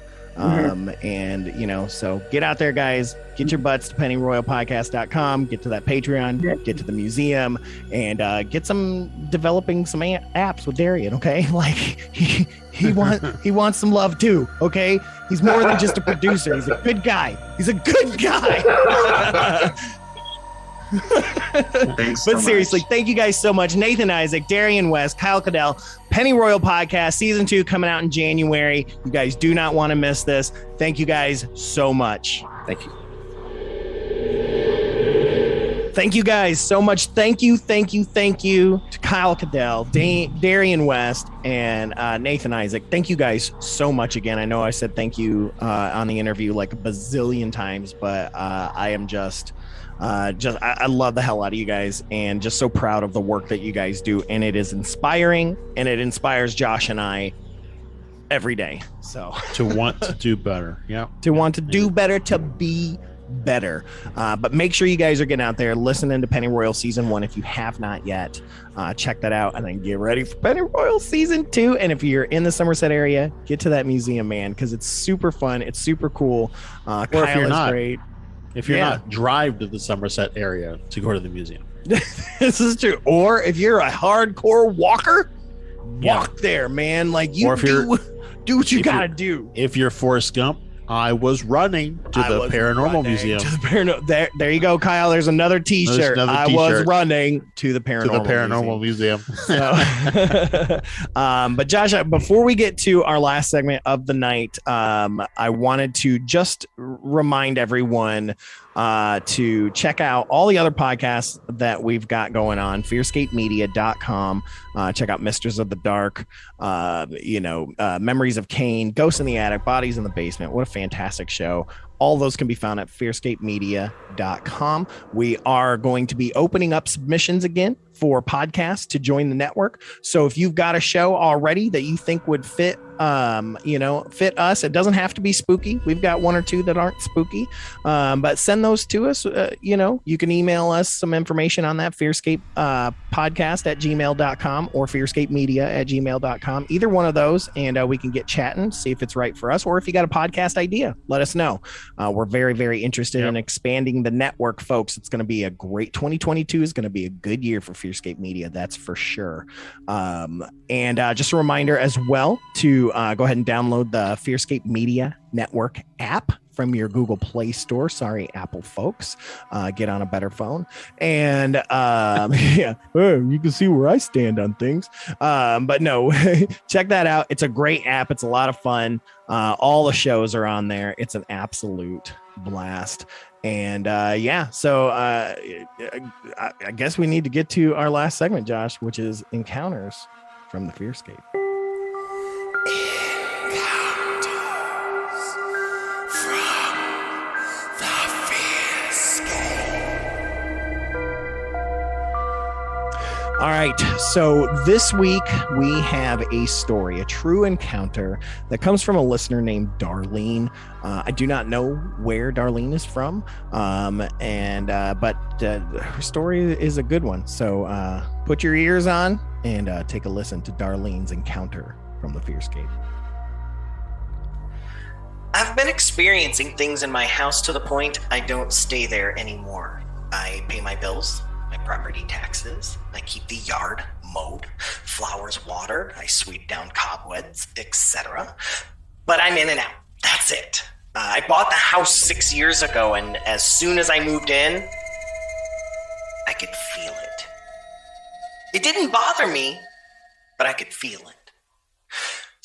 So get out there, guys, get your butts to pennyroyalpodcast.com, get to that Patreon, get to the museum, and get developing some apps with Darian. Okay. Like he wants some love too. Okay. He's more than just a producer. He's a good guy. Thanks but so seriously, much. Thank you guys so much. Nathan Isaac, Darian West, Kyle Kadel, Penny Royal Podcast, Season 2 coming out in January. You guys do not want to miss this. Thank you guys so much. Thank you. Thank you guys so much. Thank you to Kyle Kadel, Darian West, and Nathan Isaac. Thank you guys so much again. I know I said thank you on the interview like a bazillion times, but I am I love the hell out of you guys and just so proud of the work that you guys do. And it is inspiring, and it inspires Josh and I every day. So to want to do better. Yeah. To want to do better, to be better. But make sure you guys are getting out there, listening to Pennyroyal Season 1 if you have not yet. Check that out, and then get ready for Pennyroyal Season 2. And if you're in the Somerset area, get to that museum, man, because it's super fun. It's super cool. Kyle is great. If you're not, drive to the Somerset area to go to the museum. This is true. Or if you're a hardcore walker, walk there, man. Like you do what you gotta do. If you're Forrest Gump, I was running to the Paranormal Museum. There you go, Kyle. There's another T-shirt. I was running to the Paranormal Museum. But Josh, before we get to our last segment of the night, I wanted to just remind everyone to check out all the other podcasts that we've got going on. FearScapeMedia.com. Check out Misters of the Dark, Memories of Cain, Ghosts in the Attic, Bodies in the Basement. What a fantastic show. All those can be found at FearScapeMedia.com. We are going to be opening up submissions again for podcasts to join the network. So if you've got a show already that you think would fit us, it doesn't have to be spooky. We've got one or two that aren't spooky, but send those to us. You can email us some information on that, FearScape podcast at gmail.com or FearScapeMedia at gmail.com. Either one of those, and we can get chatting, see if it's right for us, or if you got a podcast idea, let us know. We're very, very interested in expanding the network, folks. It's going to be a great 2022 is going to be a good year for FearScape Media. That's for sure. And just a reminder as well to go ahead and download the FearScape Media Network app from your Google Play Store. Sorry, Apple folks. Get on a better phone. And you can see where I stand on things. But no, check that out. It's a great app. It's a lot of fun. All the shows are on there. It's an absolute blast. And so I guess we need to get to our last segment, Josh, which is Encounters from the FearScape. Encounters from the FearScape. All right, so this week we have a story, a true encounter that comes from a listener named Darlene. I do not know where Darlene is from, but her story is a good one. So put your ears on and take a listen to Darlene's encounter from the FearScape. I've been experiencing things in my house to the point I don't stay there anymore. I pay my bills, my property taxes, I keep the yard mowed, flowers watered, I sweep down cobwebs, etc. But I'm in and out. That's it. I bought the house 6 years ago, and as soon as I moved in, I could feel it. It didn't bother me, but I could feel it.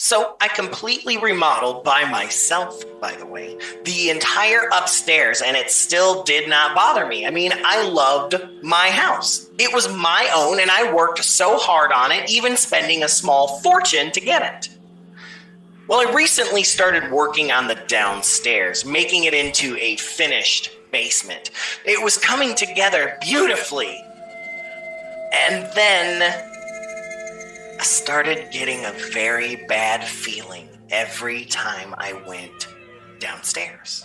So I completely remodeled by myself, by the way, the entire upstairs, and it still did not bother me. I mean, I loved my house. It was my own, and I worked so hard on it, even spending a small fortune to get it. Well, I recently started working on the downstairs, making it into a finished basement. It was coming together beautifully. And then I started getting a very bad feeling every time I went downstairs.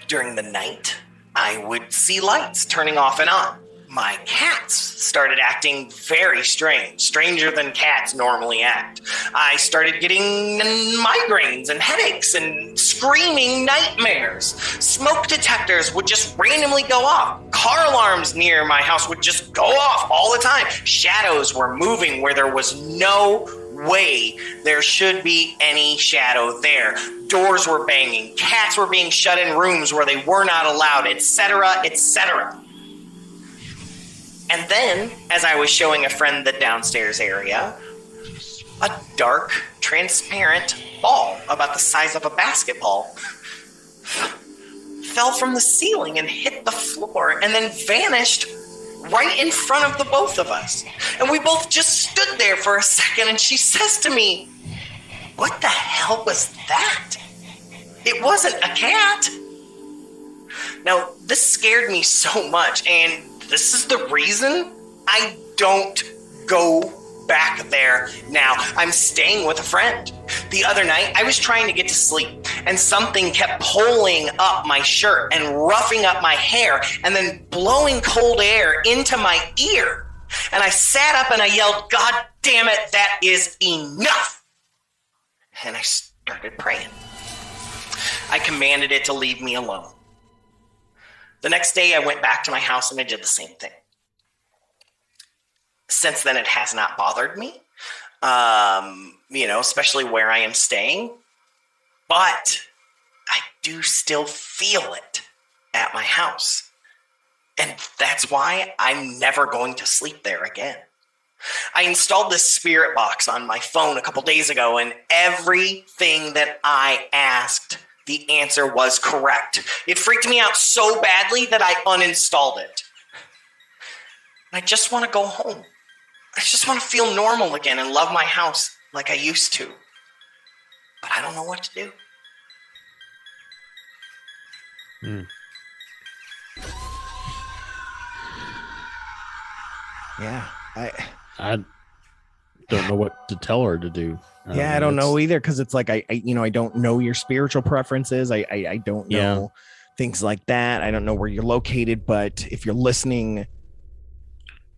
During the night, I would see lights turning off and on. My cats started acting very strange, stranger than cats normally act. I started getting migraines and headaches and screaming nightmares. Smoke detectors would just randomly go off. Car alarms near my house would just go off all the time. Shadows were moving where there was no way there should be any shadow there. Doors were banging. Cats were being shut in rooms where they were not allowed, etc., etc. And then, as I was showing a friend the downstairs area, a dark, transparent ball about the size of a basketball fell from the ceiling and hit the floor and then vanished right in front of the both of us. And we both just stood there for a second, and she says to me, "What the hell was that? It wasn't a cat." Now, this scared me so much, and this is the reason I don't go back there now. I'm staying with a friend. The other night, I was trying to get to sleep, and something kept pulling up my shirt and roughing up my hair and then blowing cold air into my ear. And I sat up and I yelled, "God damn it, that is enough." And I started praying. I commanded it to leave me alone. The next day, I went back to my house and I did the same thing. Since then, it has not bothered me, especially where I am staying. But I do still feel it at my house. And that's why I'm never going to sleep there again. I installed this spirit box on my phone a couple days ago, and everything that I asked, the answer was correct. It freaked me out so badly that I uninstalled it. I just want to go home. I just want to feel normal again and love my house like I used to. But I don't know what to do. Yeah, I don't know what to tell her to do. I don't know either, because it's like I don't know your spiritual preferences. I don't know things like that. I don't know where you're located, but if you're listening,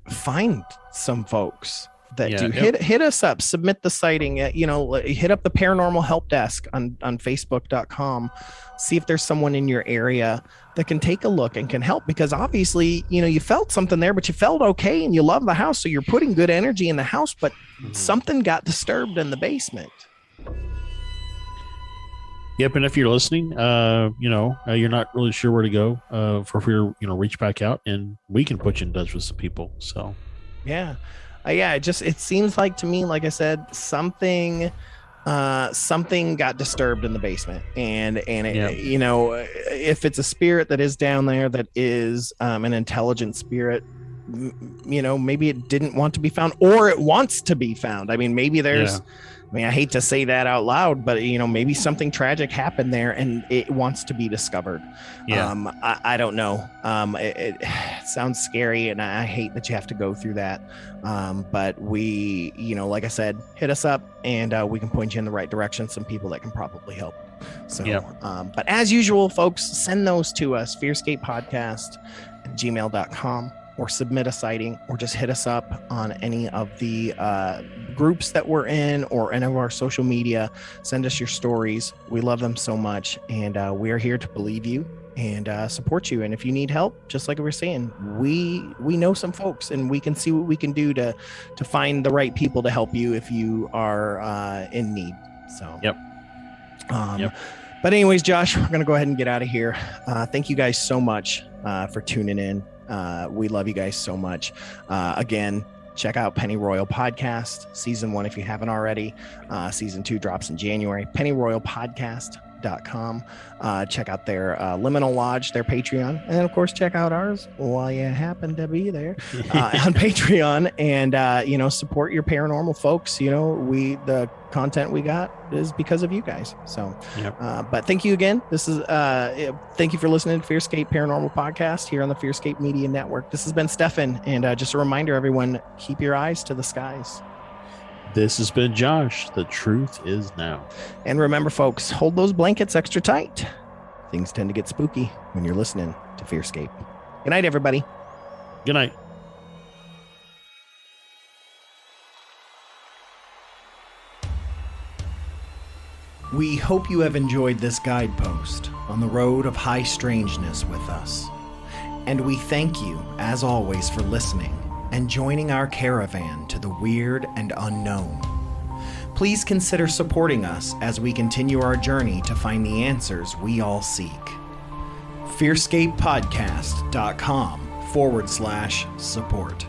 find some folks that do. Hit us up, submit the sighting, hit up the paranormal help desk on facebook.com. See if there's someone in your area that can take a look and can help, because obviously, you felt something there, but you felt okay and you love the house. So you're putting good energy in the house, but something got disturbed in the basement. Yep. And if you're listening, you're not really sure where to go for fear, reach back out and we can put you in touch with some people. So, it seems like to me, like I said, something got disturbed in the basement, and if it's a spirit that is down there, that is an intelligent spirit, maybe it didn't want to be found, or it wants to be found. I mean, maybe there's, I hate to say that out loud, but maybe something tragic happened there and it wants to be discovered. I don't know. It sounds scary, and I hate that you have to go through that. But we, like I said, hit us up and we can point you in the right direction. Some people that can probably help. So, but as usual, folks, send those to us, FearScapePodcast@gmail.com, or submit a sighting, or just hit us up on any of the groups that we're in or any of our social media. Send us your stories. We love them so much, and we are here to believe you and support you. And if you need help, just like we were saying, we know some folks, and we can see what we can do to find the right people to help you if you are in need. So But anyways, Josh, we're gonna go ahead and get out of here. Thank you guys so much for tuning in. We love you guys so much. Again, check out Penny Royal Podcast season 1 if you haven't already. Season 2 drops in January. pennyroyalpodcast.com. Check out their Liminal Lodge, their Patreon, and then of course check out ours while you happen to be there on Patreon, and support your paranormal folks. The content we got is because of you guys. So but thank you again. This is thank you for listening to FearScape Paranormal Podcast here on the FearScape Media Network. This has been Stefan, and just a reminder, everyone, keep your eyes to the skies. This has been Josh. The truth is now. And remember, folks, hold those blankets extra tight. Things tend to get spooky when you're listening to FearScape. Good night, everybody. Good night. We hope you have enjoyed this guidepost on the road of high strangeness with us. And we thank you, as always, for listening and joining our caravan to the weird and unknown. Please consider supporting us as we continue our journey to find the answers we all seek. FearScapePodcast.com/support.